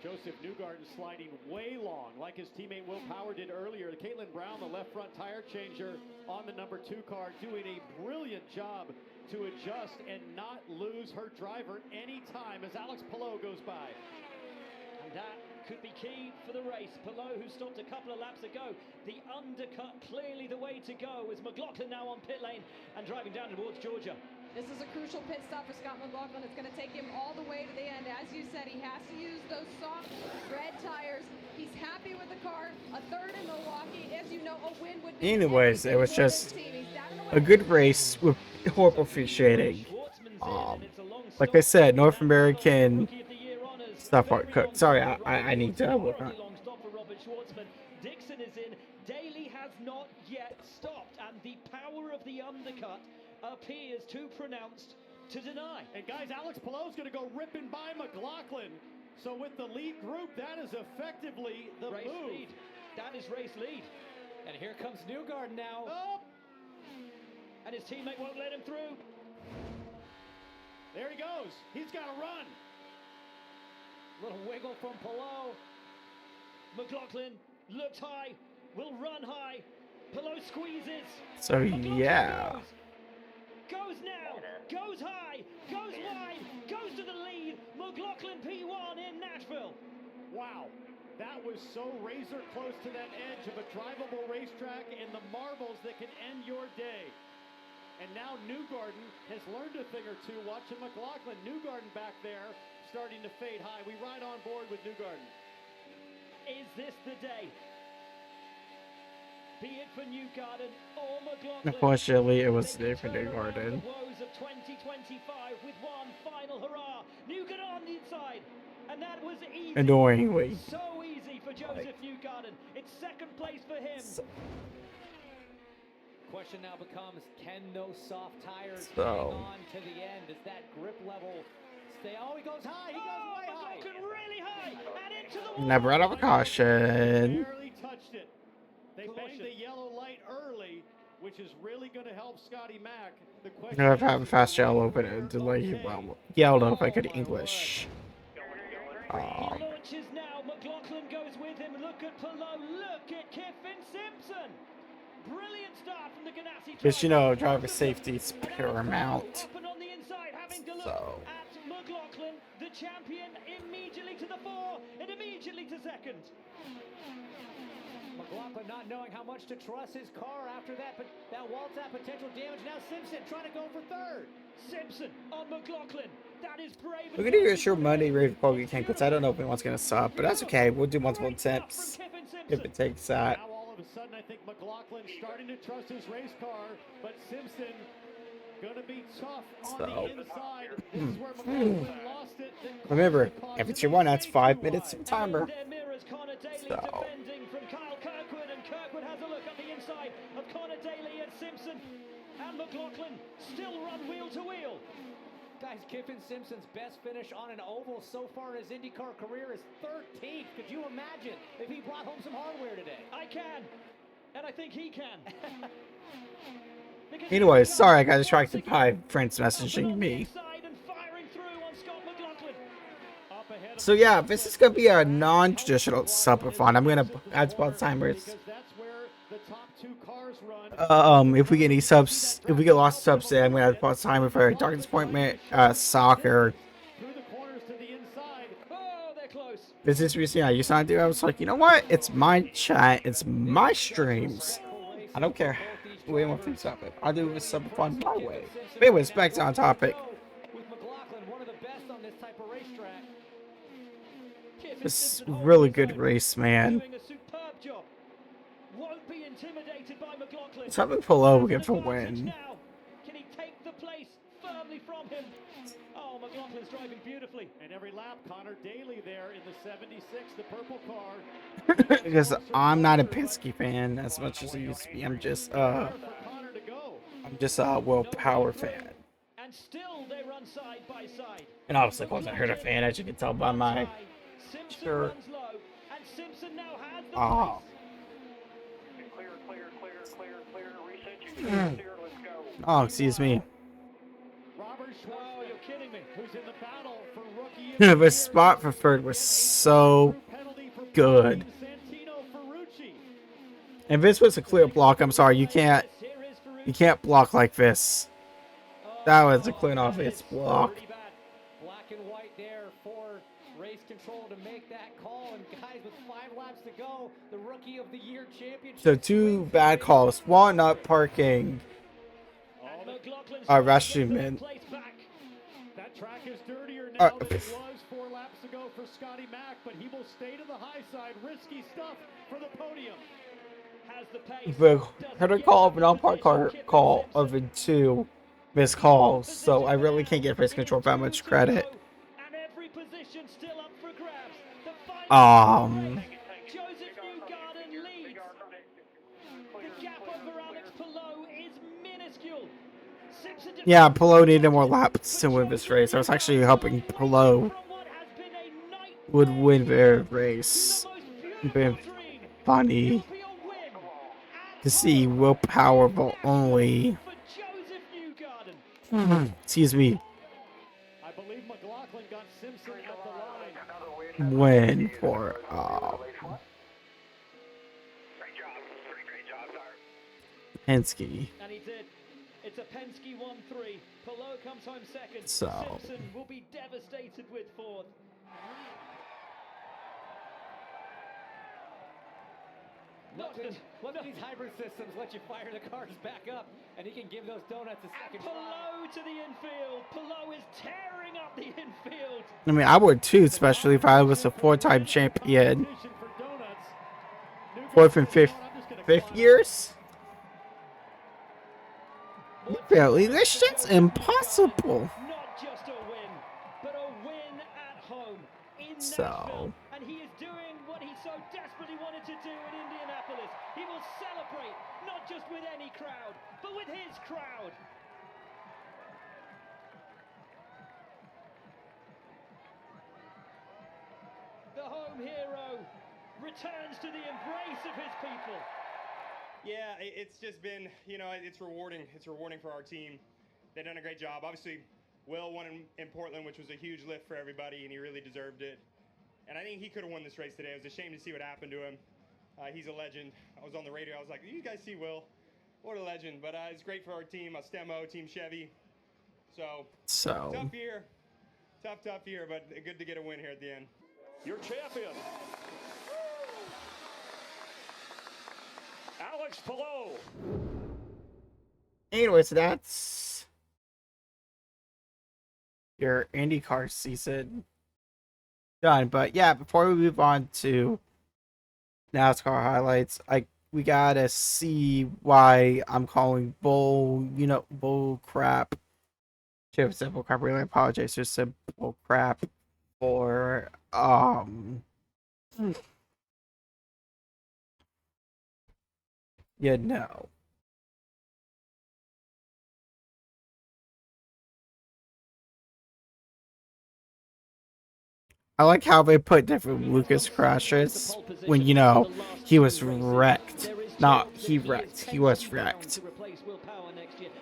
Joseph Newgarden sliding way long, like his teammate Will Power did earlier. Caitlin Brown, the left front tire changer on the number 2 car, doing a brilliant job to adjust and not lose her driver any time as Alex Palou goes by. And that could be key for the race. Palou, who stopped a couple of laps ago. The undercut, clearly the way to go, as McLaughlin now on pit lane and driving down towards Georgia. This is a crucial pit stop for Scott McLaughlin. It's going to take him all the way to the end. As you said, he has to use those soft red tires. He's happy with the car. A third in Milwaukee. As you know, a win would be... Anyways, it was just a good race with horrible officiating. Like I said, North American stuff aren't cooked. Sorry, I need to work on it. Dixon is in. Daly has not yet stopped, and the power of the undercut appears too pronounced to deny. And guys, Alex Palou's going to go ripping by McLaughlin. So with the lead group, that is effectively the race move. Lead. That is race lead. And here comes Newgarden now. Oh. And his teammate won't let him through. There he goes. He's got to run. Little wiggle from Palou. McLaughlin looks high, will run high. Palou squeezes. So yeah. Goes now, goes high, goes wide, goes to the lead. McLaughlin P1 in Nashville. Wow, that was so razor close to that edge of a drivable racetrack and the marbles that can end your day. And now Newgarden has learned a thing or two watching McLaughlin. Newgarden back there starting to fade high. We ride on board with Newgarden. Is this the day? Be it for Newgarden or McLaughlin. Unfortunately, it was there for Newgarden. The woes of 2025 with one final hurrah. Newgarden on the inside. And that was easy. Annoyingly. So easy for Joseph Newgarden. It's second place for him. Question now becomes, can those soft tires hang on to the end? Does that grip level stay? Oh, he goes high. He goes way high. Really high. And into the wall. Never out of a caution. Barely touched it. They banged the yellow light early, which is really going to help Scotty Mack. The question I've had a fast yellow, but it delay. Well, yelled if I could English. He launches now. McLaughlin goes with him. Look at Palou. Look at Kiffin Simpson. Brilliant start from the Ganassi. Because, you know, driver safety is paramount. On the inside, having to look So. at McLaughlin, the champion, immediately to the fore and immediately to second. McLaughlin not knowing how much to trust his car after that, but that walls out potential damage. Now Simpson trying to go for third. Simpson on McLaughlin. That is brave. We're gonna do a short Monday rave Poke Tank, because I don't know if anyone's gonna sub, but that's okay. We'll do multiple attempts if it takes that. Now all of a sudden, I think McLaughlin starting to trust his race car, but Simpson gonna be tough on the inside. This is where McLaughlin lost it. Remember, if it's your one, that's 5 minutes of timer. So. Defending from Kyle Kirkwood, and Kirkwood has a look at the inside of Connor Daly and Simpson. And McLaughlin still run wheel to wheel. Guys, Kiffin Simpson's best finish on an oval so far in his IndyCar career is 13th. Could you imagine if he brought home some hardware today? I can, and I think he can. Anyway, sorry I got distracted by friends messaging me. So yeah, this is gonna be a non-traditional subathon. I'm gonna add spot timers. If we get any subs, if we get lost subs, I'm gonna add spot timer for Dark Disappointment, soccer. This is recently I used to do. I was like, you know what? It's my chat. It's my streams. I don't care. Way more free topic. I'll do this subathon my way. But anyways, back to on topic. This really good race, man. Let's have a Polo get for win. Can he take the place firmly from him? Oh, McLaughlin's driving beautifully. And every lap, Connor Daly there in the 76, the purple car. Because I'm not a Penske fan as much as I used to be. I'm just a Will Power fan. And still they run side by side. And obviously, I wasn't a fan, as you can tell by my shirt. Oh. Oh, excuse me. The spot for third was so good. And this was a clear block. I'm sorry, you can't block like this. That was a clean obvious block. Black and white there for race control to make that call, and guys, with 5 laps to go, the Rookie of the Year championship. So 2 bad calls. One, not parking. Rashomon. That track is dirtier now than it was 4 laps ago for Scotty Mack, but he will stay to the high side. Risky stuff for the podium. Has the pace. The header call of an on-park call of a 2 missed calls, so I really can't give race control that much credit. Joseph Newgarden leads. The gap over Alex Palou is minuscule. Yeah, Palou needed more laps to win this race. I was actually hoping Palou would win their race. It's been funny to see willpower, but only. Excuse me. I believe McLaughlin got Simpson at the line. Win for Penske. And he did. It's a Penske 1-3. Palou comes home second. So Simpson will be devastated with fourth. Look at these hybrid systems let you fire the cars back up, and he can give those donuts a second try. Palou to the infield. Palou is tearing up the infield. I mean, I would too, especially if I was a 4-time champion. 4th and 5th years? Apparently, this shit's impossible. Not just a win, but a win at home in So. And he is doing what he so desperately wanted to do in Indianapolis. He will celebrate, not just with any crowd, but with his crowd. The home hero returns to the embrace of his people. Yeah, it's just been, it's rewarding. It's rewarding for our team. They've done a great job. Obviously, Will won in Portland, which was a huge lift for everybody, and he really deserved it. And I think he could have won this race today. It was a shame to see what happened to him. He's a legend. I was on the radio. I was like, you guys see Will? What a legend. But it's great for our team, Stemo, Team Chevy. So. Tough year. Tough year, but good to get a win here at the end. Your champion, Alex Palou. Anyways, that's your IndyCar season done. But yeah, before we move on to NASCAR highlights, we gotta see why I'm calling bull crap. Should have said bull crap. Really apologize. Just said bull crap for I like how they put different Lucas crashes when, you know, he was wrecked. Not he wrecked, he was wrecked.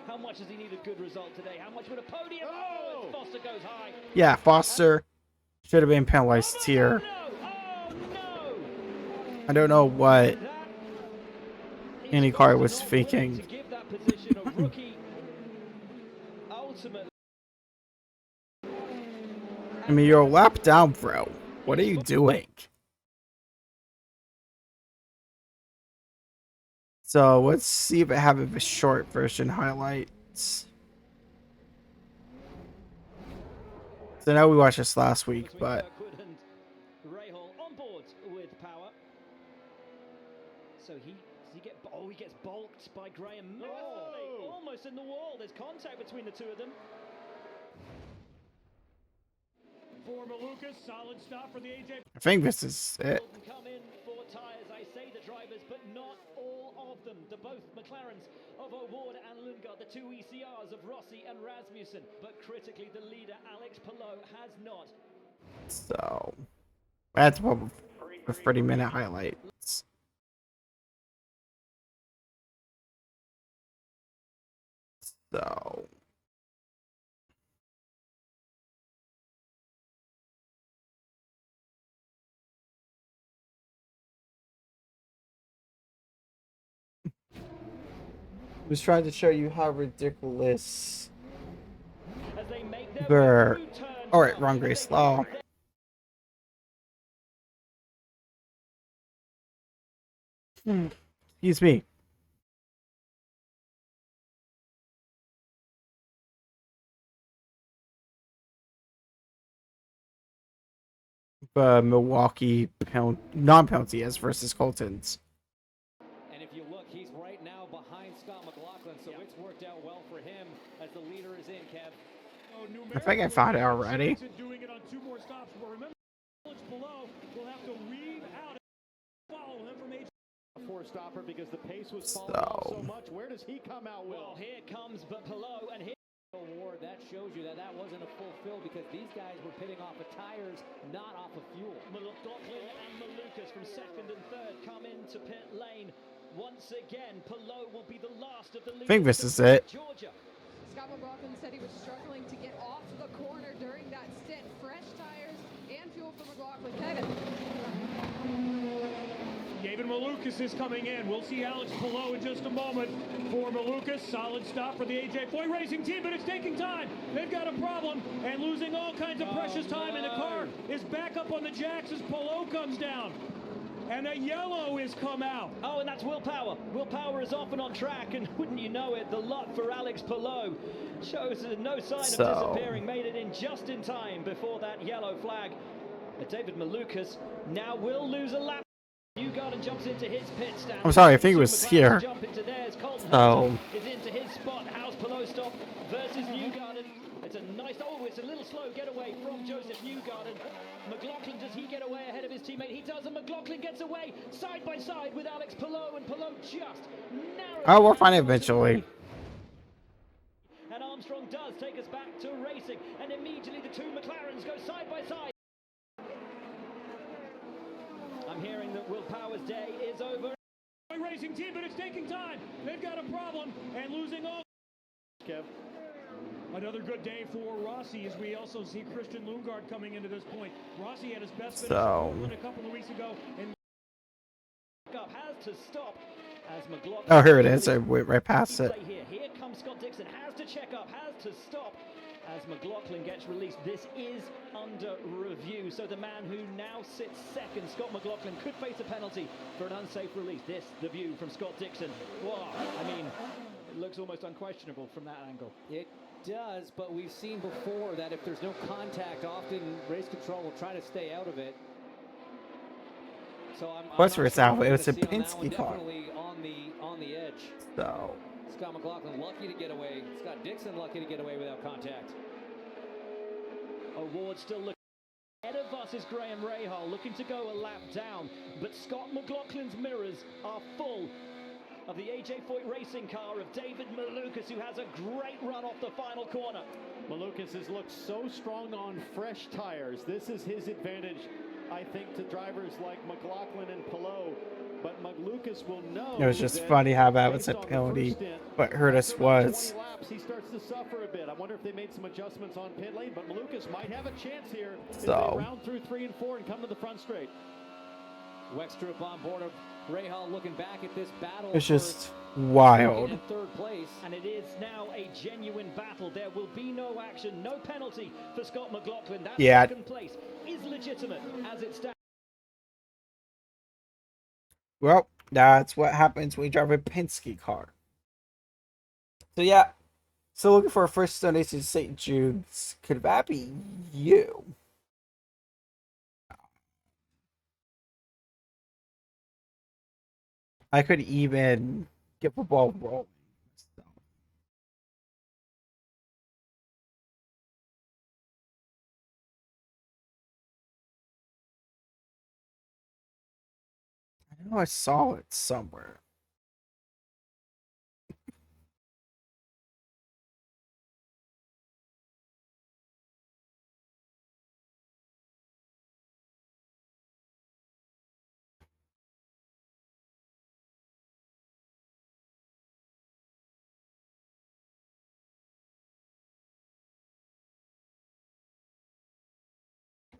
How much does he need a good result today? How much would a podium? Oh, Foster goes high. Yeah, Foster should have been penalized here. I don't know what IndyCar was thinking. I mean, you're a lap down, bro. What are you doing? So let's see if I have a short version highlights. So I know we watched this last week, but on board with power. So he gets balked by Graham. Oh! Almost in the wall. There's contact between the two of them. For Malukas, solid stop for the AJ. I think this is it. Come in for tires, I say the drivers, but not all of them. The both McLarens of O'Ward and Lundgaard, the two ECRs of Rossi and Rasmussen, but critically the leader Alex Palou has not. So that's probably a 30-minute highlights. So I was trying to show you how ridiculous they're. Alright, wrong race law. Excuse me. Milwaukee non-penalty as versus Colton's. And if you look, he's right now behind Scott McLaughlin, so it's worked out well for him as the leader is in, Kev. I think I found it already. Doing it on 2 more stops. But remember, below will have to weave out and follow him from age. Four-stopper because the pace was falling off so much. Where does he come out, Will? Well, here comes Palou and here. Award, that shows you that wasn't a full fill because these guys were pitting off of tires, not off of fuel. McLaughlin and Malukas from second and third come into pit lane. Once again, Palou will be the last of the leaders. I think this is it. Georgia. Scott McLaughlin said he was struggling to get off the corner during that stint. Fresh tires and fuel for McLaughlin. Kevin. David Malukas is coming in. We'll see Alex Palou in just a moment. For Malukas, solid stop for the AJ Foy Racing team, but it's taking time. They've got a problem and losing all kinds of precious time, and the car is back up on the jacks as Palou comes down. And a yellow is come out. Oh, and that's Will Power. Will Power is off and on track, and wouldn't you know it, the luck for Alex Palou shows no sign of disappearing. Made it in just in time before that yellow flag. David Malukas now will lose a lap. Newgarden jumps into his pit stand. I'm sorry, I think it was here. Jump into theirs. Oh. Is into his spot. How's Palou stop versus Newgarden? It's a nice. Oh, it's a little slow getaway from Joseph Newgarden. McLaughlin, does he get away ahead of his teammate? He does, and McLaughlin gets away side by side with Alex Palou, and Palou just narrows. Oh, we'll find it eventually. And Armstrong does take us back to racing, and immediately the two McLarens go side by side. I'm hearing that Will Power's day is over. Racing team, but it's taking time. They've got a problem and losing all. Kev. Another good day for Rossi as we also see Christian Lundgaard coming into this point. Rossi had his best finish a couple of weeks ago. And has to stop as McLaughlin. Oh, here it is. I went right past it. Here comes Scott Dixon. Has to check up. Has to stop as McLaughlin gets released. This is under review. So the man who now sits second, Scott McLaughlin, could face a penalty for an unsafe release. This, the view from Scott Dixon. Wow. I mean, it looks almost unquestionable from that angle. It does, but we've seen before that if there's no contact, often race control will try to stay out of it. So What's for out? It was a Penske car. Definitely on the edge. So Scott McLaughlin lucky to get away. Scott Dixon lucky to get away without contact. O'Ward still looking ahead of us is Graham Rahal, looking to go a lap down, but Scott McLaughlin's mirrors are full of the AJ Foyt racing car of David Malukas, who has a great run off the final corner. Malukas has looked so strong on fresh tires. This is his advantage, I think, to drivers like McLaughlin and Palou. But Malukas will know. It was just funny how that was a penalty, but Hurtis was. 20 laps, he starts to suffer a bit. I wonder if they made some adjustments on pit lane, but Malukas might have a chance here as they round through 3 and 4 and come to the front straight. Wextrup on board of Rahal looking back at this battle. It's just wild. In third place, and it is now a genuine battle. There will be no action, no penalty for Scott McLaughlin. That second place is legitimate as it stands. Well, that's what happens when you drive a Penske car. So yeah, so looking for a first donation to St. Jude's. Could that be you? I could even get the ball rolling. I know I saw it somewhere.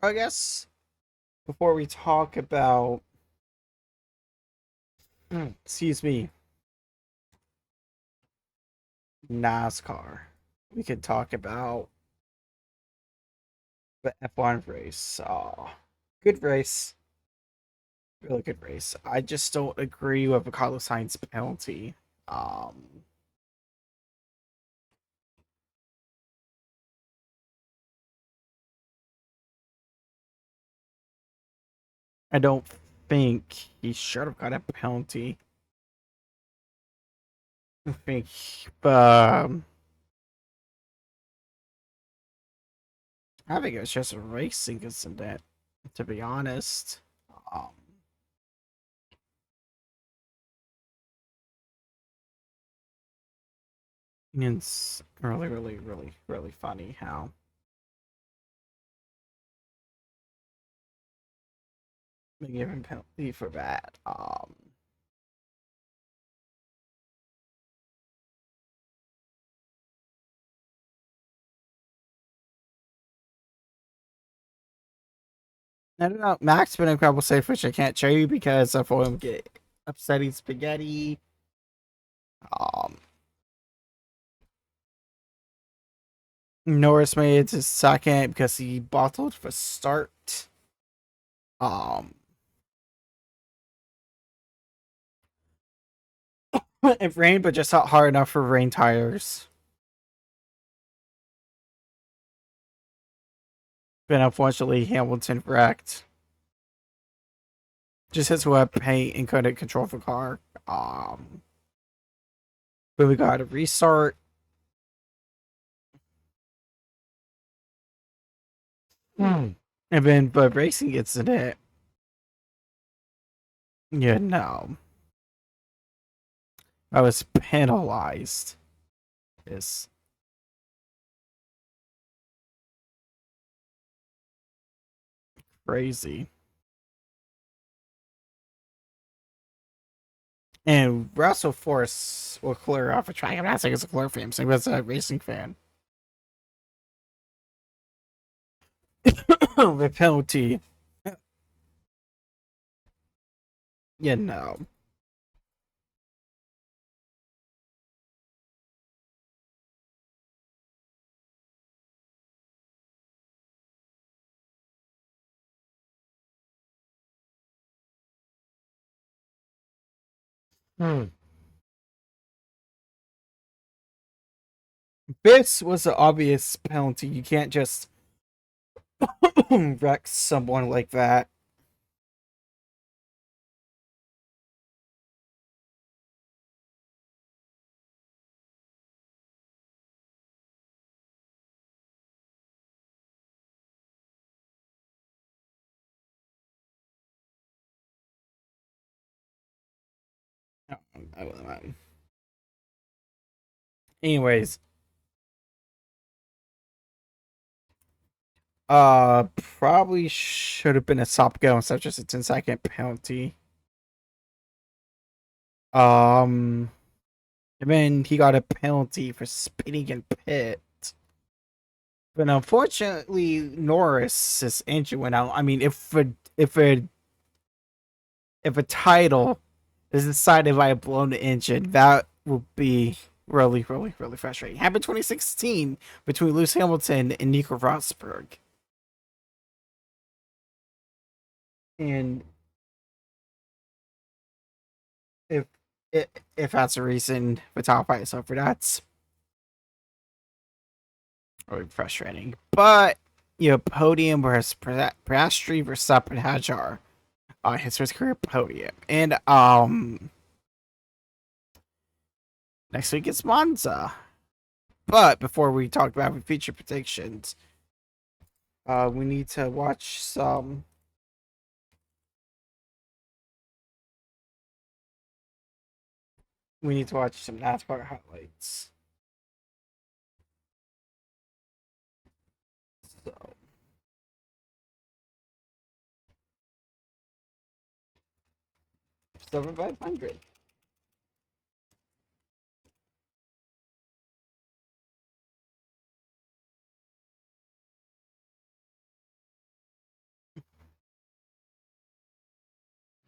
I guess before we talk about excuse me, NASCAR, we could talk about the F1 race. Good race. Really good race. I just don't agree with the Carlos Sainz penalty. I don't think he should have got a penalty. I think, I think it was just a racing incident, to be honest. It's really funny how they give him penalty for that. I don't know. Max been incredible safe, which I can't show you because I thought him get upsetting spaghetti. Norris made it to second because he bottled for start. It rained, but just not hard enough for rain tires. But unfortunately, Hamilton wrecked. Just his web paint and couldn't control the car. But we got a restart. And then, but racing gets in it. Yeah, no. I was penalized. Yes. Crazy. And Russell Force will clear off a track. I'm not saying it's a clear fan, I'm saying it's a racing fan. The penalty. Yeah, no. This was an obvious penalty. You can't just wreck someone like that. Anyways, probably should have been a stop go instead of just a 10-second penalty. And then he got a penalty for spinning in pit. But unfortunately, Norris's engine went out. I mean, if a title is decided by a blown engine, that would be really frustrating. Happened 2016 between Lewis Hamilton and Nico Rosberg. And if that's a reason for top fight suffered, that's really frustrating. But podium versus Piastri versus Hajar. His first career podium. And next week it's Monza. But before we talk about future predictions, we need to watch some NASCAR highlights. So 7,500.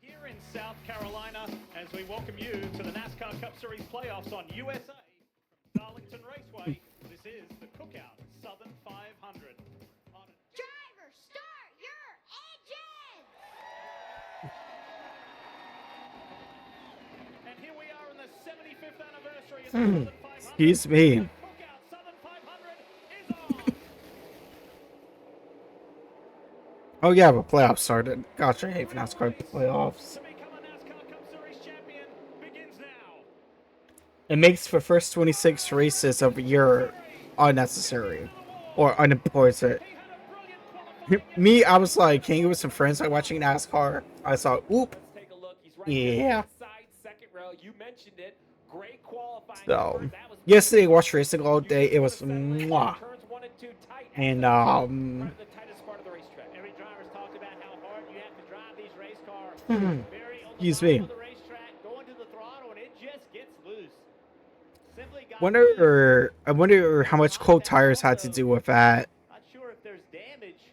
Here in South Carolina, as we welcome you to the NASCAR Cup Series playoffs on USA from Darlington Raceway. This is the Cookout Southern 500. Driver, start your engine! And here we are in the 75th anniversary of the Southern 500. Excuse me. The Cookout Southern 500 is on. Oh yeah, but playoffs started. Gosh, I hate NASCAR playoffs. To become a NASCAR Cup Series champion begins now. It makes the first 26 races of a year unnecessary or unimportant. Me, I was like hanging with some friends, like watching NASCAR. I saw, oop, yeah. So, yesterday I watched racing all day. It was mwah. And excuse me. I wonder how much cold tires had to do with that. Not sure if there's damage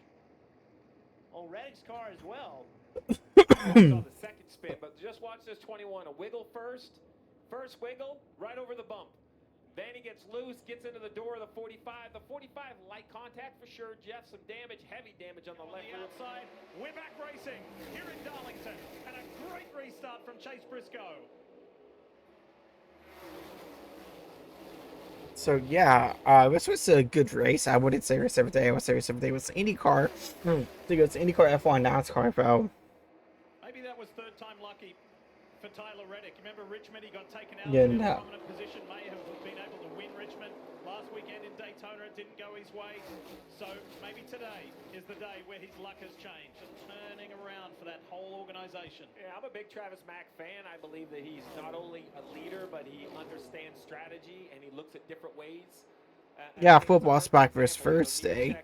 on Reddick's car as well. On the second spin, but just watch this 21. A wiggle first wiggle right over the bump. Then he gets loose, gets into the door of the 45. The 45 light contact for sure. Jeff, some damage, heavy damage on the left rear side. We're back racing here in Darlington, and a great restart from Chase Briscoe. So yeah, this was a good race. I wouldn't say race every day. I would say race every day. It was IndyCar. I think it was IndyCar, F1, NASCAR, bro. Maybe that was third time lucky for Tyler Reddick. Remember Richmond, he got taken out Yeah, of a no. prominent position. May have been able to win Richmond. Last weekend in Daytona, it didn't go his way. So maybe today is the day where his luck has changed. Just turning around for that whole organization. Yeah, I'm a big Travis Mack fan. I believe that he's not only a leader, but he understands strategy and he looks at different ways. Yeah, football's back for his first day.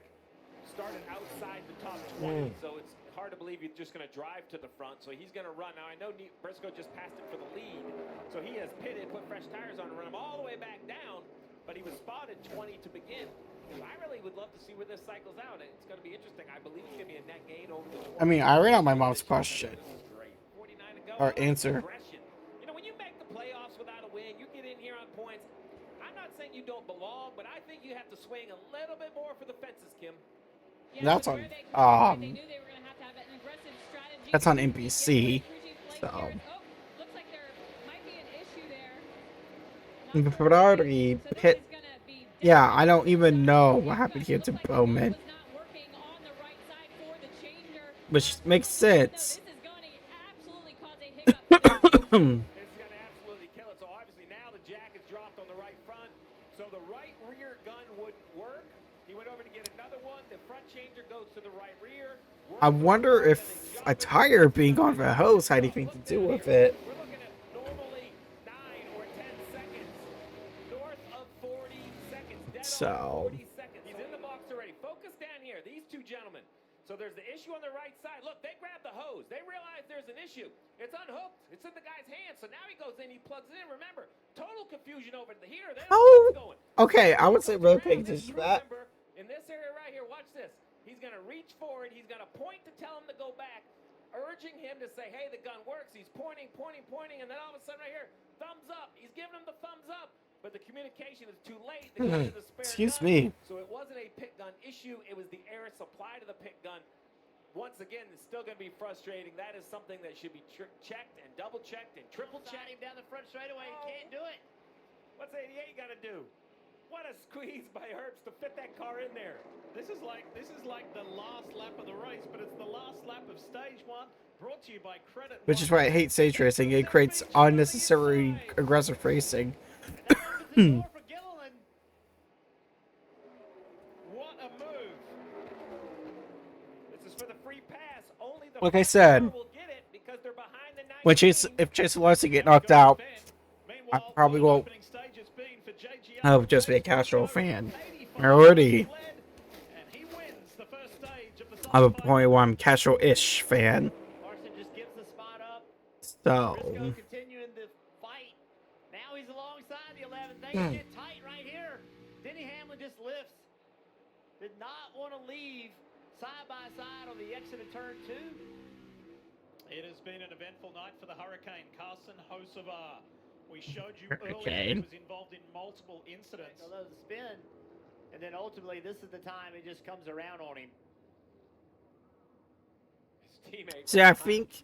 Started outside the top 20, so it's hard to believe he's just going to drive to the front. So he's going to run. Now, I know Briscoe just passed him for the lead, so he has pitted, put fresh tires on, and run him all the way back down, but he was spotted 20 to begin. I really would love to see where this cycles out. It's going to be interesting. I believe it's going to be a net gain over the 20. I mean, I ran out my mom's question. Or answer. You know, when you make the playoffs without a win, you get in here on points. I'm not saying you don't belong, but I think you have to swing a little bit more for the fences, Kim. Yeah, That's on they knew they were going to have an aggressive strategy. that's on NBC. So Oh, looks like there might be an issue there. Ferrari pit. Yeah, I don't even know what happened here to Bowman, which makes sense. This is going to absolutely kill it. So obviously now the jack is dropped on the right front. So the right rear gun would work. He went over to get another one. The front changer goes to the right rear. I wonder if a tire being on the hose had anything to do with it. We're looking at normally 9 So 40 seconds. He's in the box already. Focus down here. These two gentlemen. So there's the issue on the right side. Look, they grabbed the hose. They realize there's an issue. It's unhooked. It's in the guy's hand. So now he goes in. He plugs it in. Remember, total confusion over here. They don't know what's going. Okay, I would say really paying attention to that. In this area right here, watch this. He's going to reach forward. He's going to point to tell him to go back, urging him to say, hey, the gun works. He's pointing, and then all of a sudden right here, thumbs up. He's giving him the thumbs up, but the communication is too late. The guy has a spare Excuse gun. me. So it wasn't a pick gun issue. It was the air supply to the pick gun. Once again, it's still going to be frustrating. That is something that should be checked and double-checked and triple-checked. Him down the front straightaway. He can't do it. What's 88 got to do? What a squeeze by Herbst to fit that car in there. This is like the last lap of the race, but it's the last lap of stage 1, brought to you by Credit. Which is why I hate stage racing. It creates unnecessary aggressive racing. What a move. This is for the free pass. Only the Like I said, will get it because they're behind the when if Chase Alonso get knocked out, I probably won't. I'll just be a casual fan. I already have a point where I'm casual-ish fan. Larson just gives the spot up. So Briscoe continuing the fight. Now he's alongside the 11. They get tight right here. Denny Hamlin just lifts. Did not want to leave side by side on the exit of turn 2. It has been an eventful night for the Hurricane. Carson Hocevar. We showed you earlier he was involved in multiple incidents. So the spin, and then ultimately this is the time it just comes around on him. His teammate. see, I think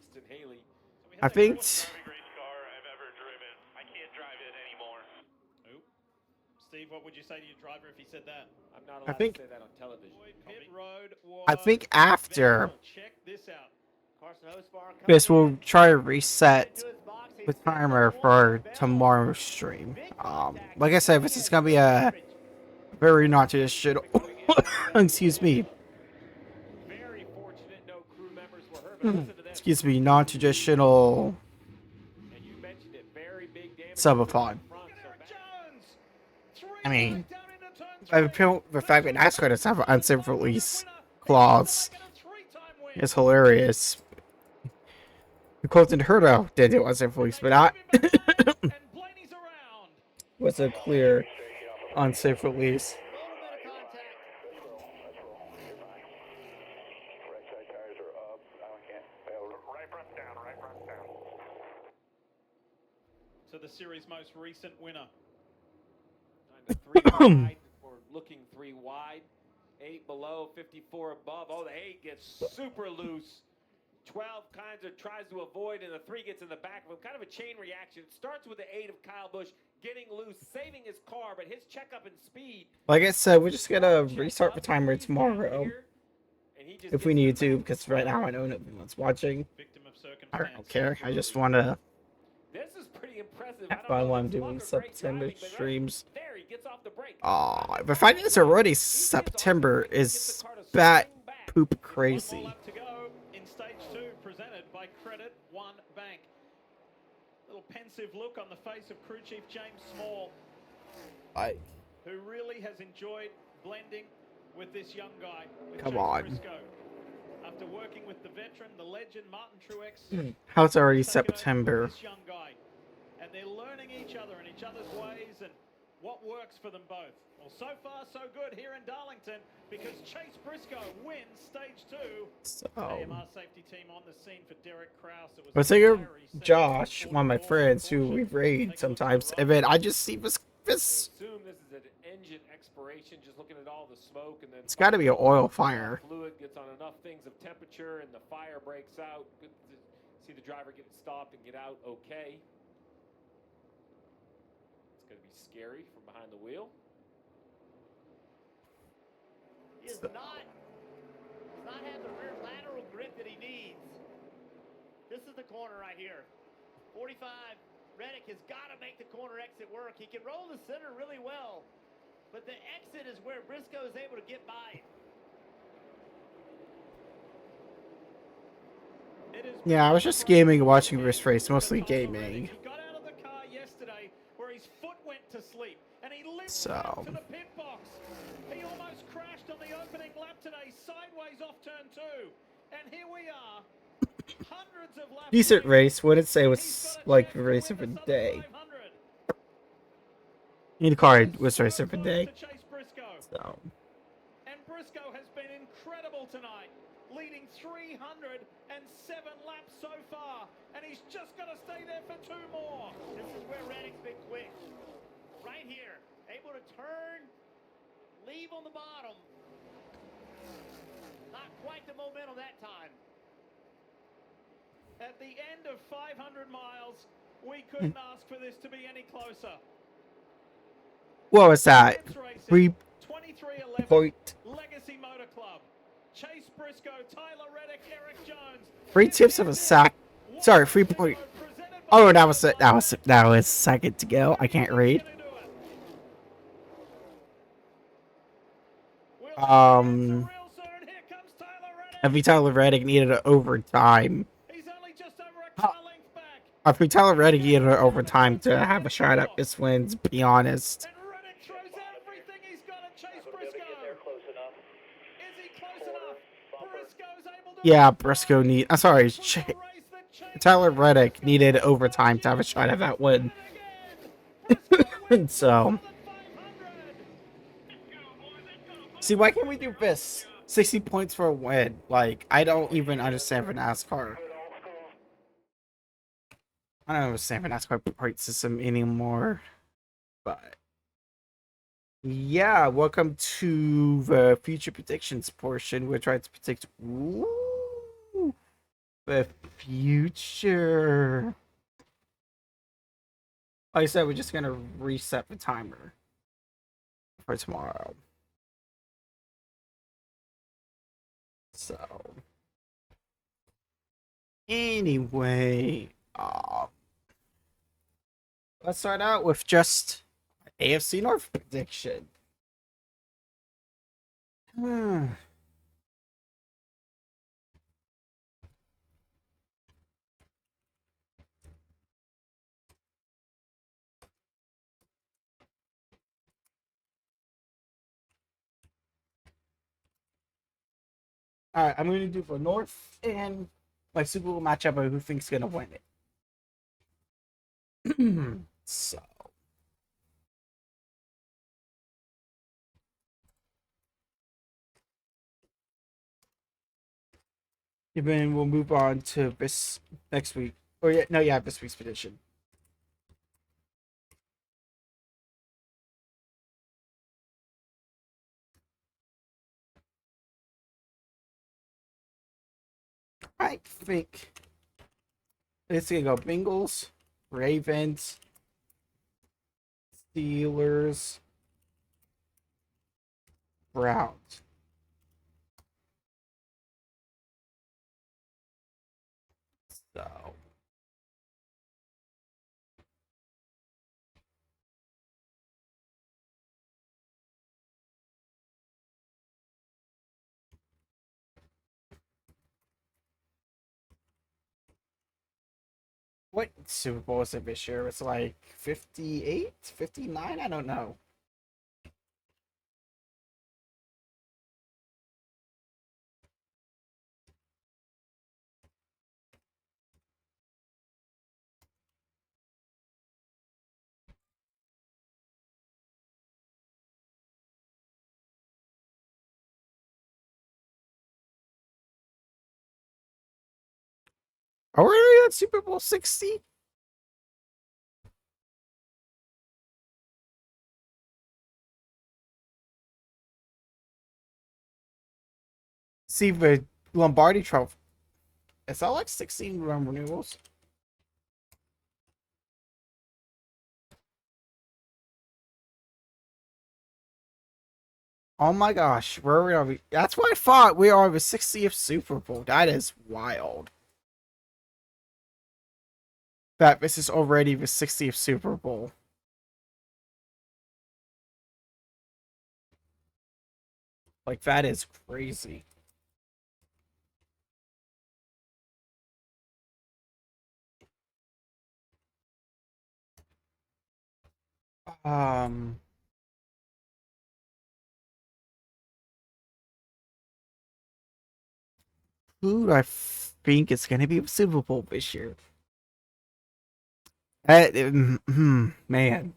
Steve, what would you say to your driver if he said that? I'm not allowed to say that on television. I think after Check this out. this, we'll try to reset the timer for tomorrow's stream. Like I said, this is gonna be a very not traditional. Excuse me. Very fortunate no crew members were hurt. But listen to this. Excuse me, non-traditional And you mentioned it, very big damage subathon. I mean, the fact that NASCAR doesn't have an unsafe release clause is hilarious. Colton Herta did do unsafe release, but not was a clear unsafe release. So the series' most recent winner. Three wide, or looking 3 wide. 8 below, 54 above. Oh, the 8 gets super loose. 12 kinds of tries to avoid, and the 3 gets in the back of him. Kind of a chain reaction. It starts with the 8 of Kyle Busch getting loose, saving his car, but his checkup in speed. Like I said, we're just gonna restart the timer tomorrow if we need to, because right now I know everyone's watching. I don't care. I just want to This is pretty impressive. have fun while I'm doing September streams. There, he gets off the brake. The fact that it's already September is bat poop crazy. To go in stage 2, presented by Credit One Bank. Little pensive look on the face of crew chief James Small, who really has enjoyed blending with this young guy. Come on. Briscoe. After working with the veteran, the legend Martin Truex. How it's already September. This young guy, and they're learning each other and each other's ways and what works for them both. Well, so far so good here in Darlington, because Chase Briscoe wins stage 2. So, AMR safety team on the scene for Derek Krause. It was but figure Josh, one of my friends who we raid sometimes, and then I just see this. I assume this is an engine expiration, just looking at all the smoke, and then It's got to be an oil fire. fluid gets on enough things of temperature, and the fire breaks out. Good to see the driver get stopped and get out okay. It's going to be scary from behind the wheel. He does not have the rear lateral grip that he needs. This is the corner right here. 45, Reddick has got to make the corner exit work. He can roll the center really well, but the exit is where Briscoe is able to get by. Yeah, I was just gaming and watching this race, mostly gaming. He got out of the car yesterday where his foot went to sleep, and he limped So. back to the pit box. today, sideways off turn 2. And here we are. Hundreds of laps. Decent race. Wouldn't say it was like a race of a day. IndyCar was race of a day. So. And Briscoe has been incredible tonight, leading 307 laps so far, and he's just got to stay there for 2 more. This is where Reddick's been quick. Right here, able to turn, leave on the bottom. Not quite the momentum that time. At the end of 500 miles, we couldn't ask for this to be any closer. What was that? 3.3 Legacy Motor Club. Chase Briscoe, Tyler Reddick, Eric Jones. tips of a sack. Sorry, 3 point. Oh, that was second to go. I can't read. I think Tyler Reddick needed an overtime. I think Tyler Reddick needed an overtime to have a shot at this win, to be honest. Yeah, Briscoe I'm sorry, Tyler Reddick needed overtime to have a shot at that win. So, see, why can't we do this? 60 points for a win. Like, I don't even understand for NASCAR. I don't understand for NASCAR point system anymore. But yeah, welcome to the future predictions portion. We're trying to predict the future. Like I said, we're just gonna reset the timer for tomorrow. So anyway, let's start out with just AFC North prediction. Alright, I'm going to do for North and my Super Bowl matchup of who thinks going to win it. So. And then we'll move on to this next week. Or yeah, this week's prediction. I think it's gonna go Bengals, Ravens, Steelers, Browns. So what Super Bowl is it this year? It's like 58, 59? I don't know. Are we already at Super Bowl 60? See the Lombardi Trophy. Is that like 16 renewals? Oh my gosh, where are we? That's what I thought. We are the 60th Super Bowl. That is wild. That this is already the 60th Super Bowl. Like, that is crazy. Um, who do I think is going to be the Super Bowl this year? Man.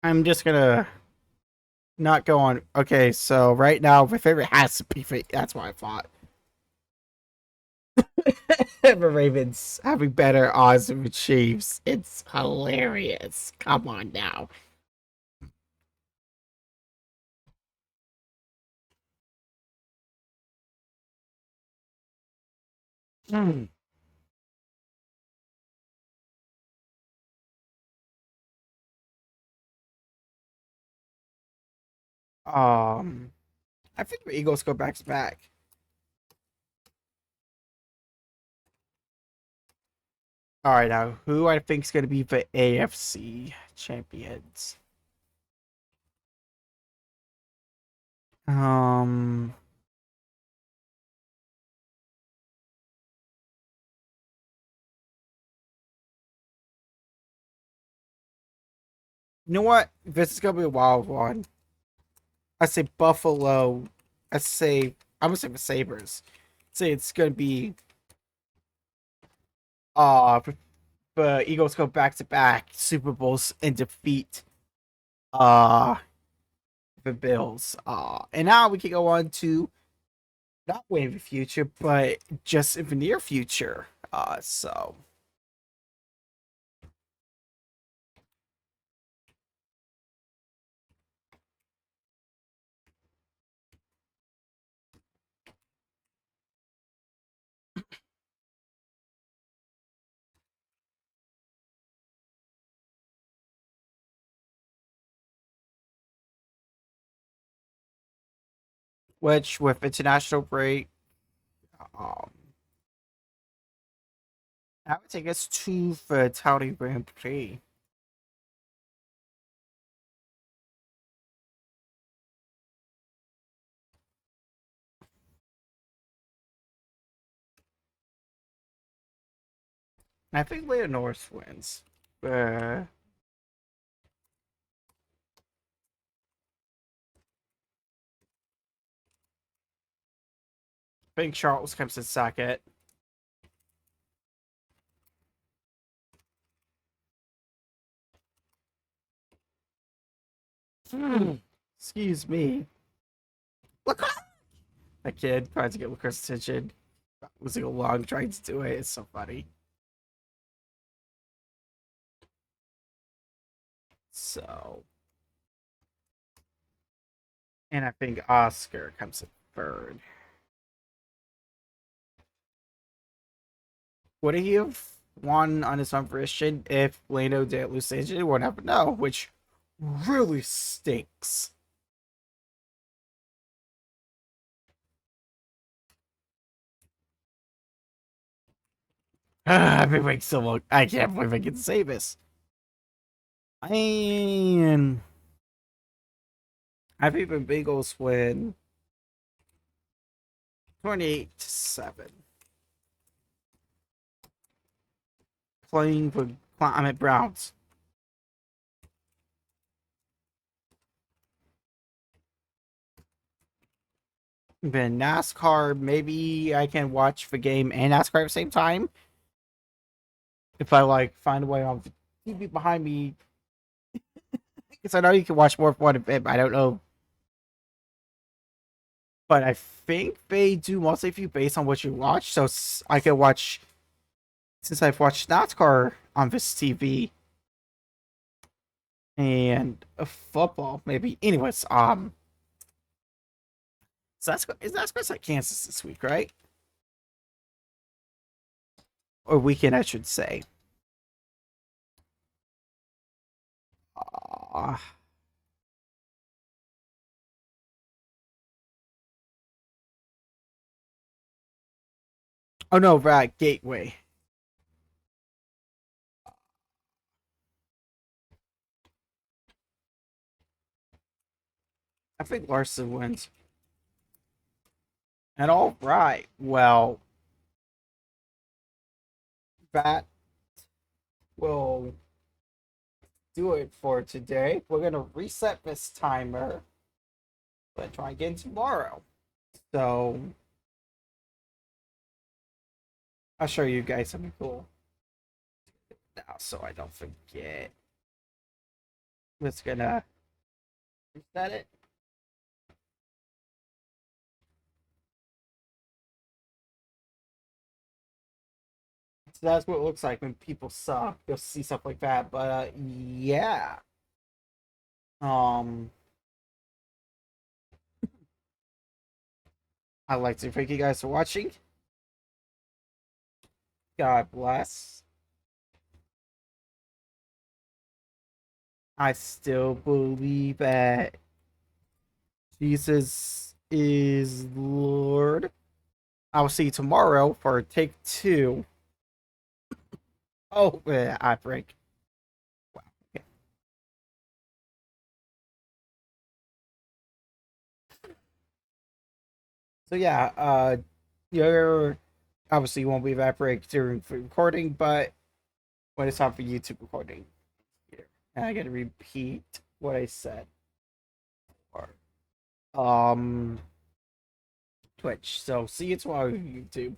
I'm just gonna not go on. Okay, so right now my favorite has to be. That's what I thought. The Ravens having better odds than the Chiefs. It's hilarious. Come on now. Mm. I think the Eagles go back to back. All right, now who I think is going to be the AFC champions? Um, you know what? This is going to be a wild one. I say Buffalo. I'm gonna say the Sabres. Say it's going to be uh the Eagles go back to back Super Bowls and defeat uh the Bills. And now we can go on to not way in the future, but just in the near future. So which with international break, um, I would take us to the Saudi Grand Prix. I think Leah Norris wins. I think Charles comes in second. Excuse me. Look, that kid trying to get Lucas' attention. Losing a long trying to do it. It's so funny. So, and I think Oscar comes in third. Would he have won on his own fruition if Lando didn't lose stage? It won't happen. No, which really stinks. I've been waiting so long. I can't believe I can say this. And I think the Bengals win 28-7. Playing for Browns. Then NASCAR, maybe I can watch the game and NASCAR at the same time. If I like find a way on the TV behind me. Because I know you can watch more of one event, but I don't know. But I think they do mostly view based on what you watch. So I can watch, since I've watched NASCAR on this TV and football, maybe. Anyways, so that's at Kansas this week, right? Or weekend, I should say. Uh, oh no, right, Gateway. I think Larson wins. And all right, well, that will do it for today. We're gonna reset this timer, but try again tomorrow. So I'll show you guys something cool now, so I don't forget. Just gonna reset it. So that's what it looks like when people suck. You'll see stuff like that. But yeah. I'd like to thank you guys for watching. God bless. I still believe that Jesus is Lord. I will see you tomorrow for take 2. Oh, I break. Wow. Okay. So yeah, you're obviously you won't be that break during recording, but when it's time for YouTube recording, here, and I gotta repeat what I said. Or, Twitch. So see you tomorrow, YouTube.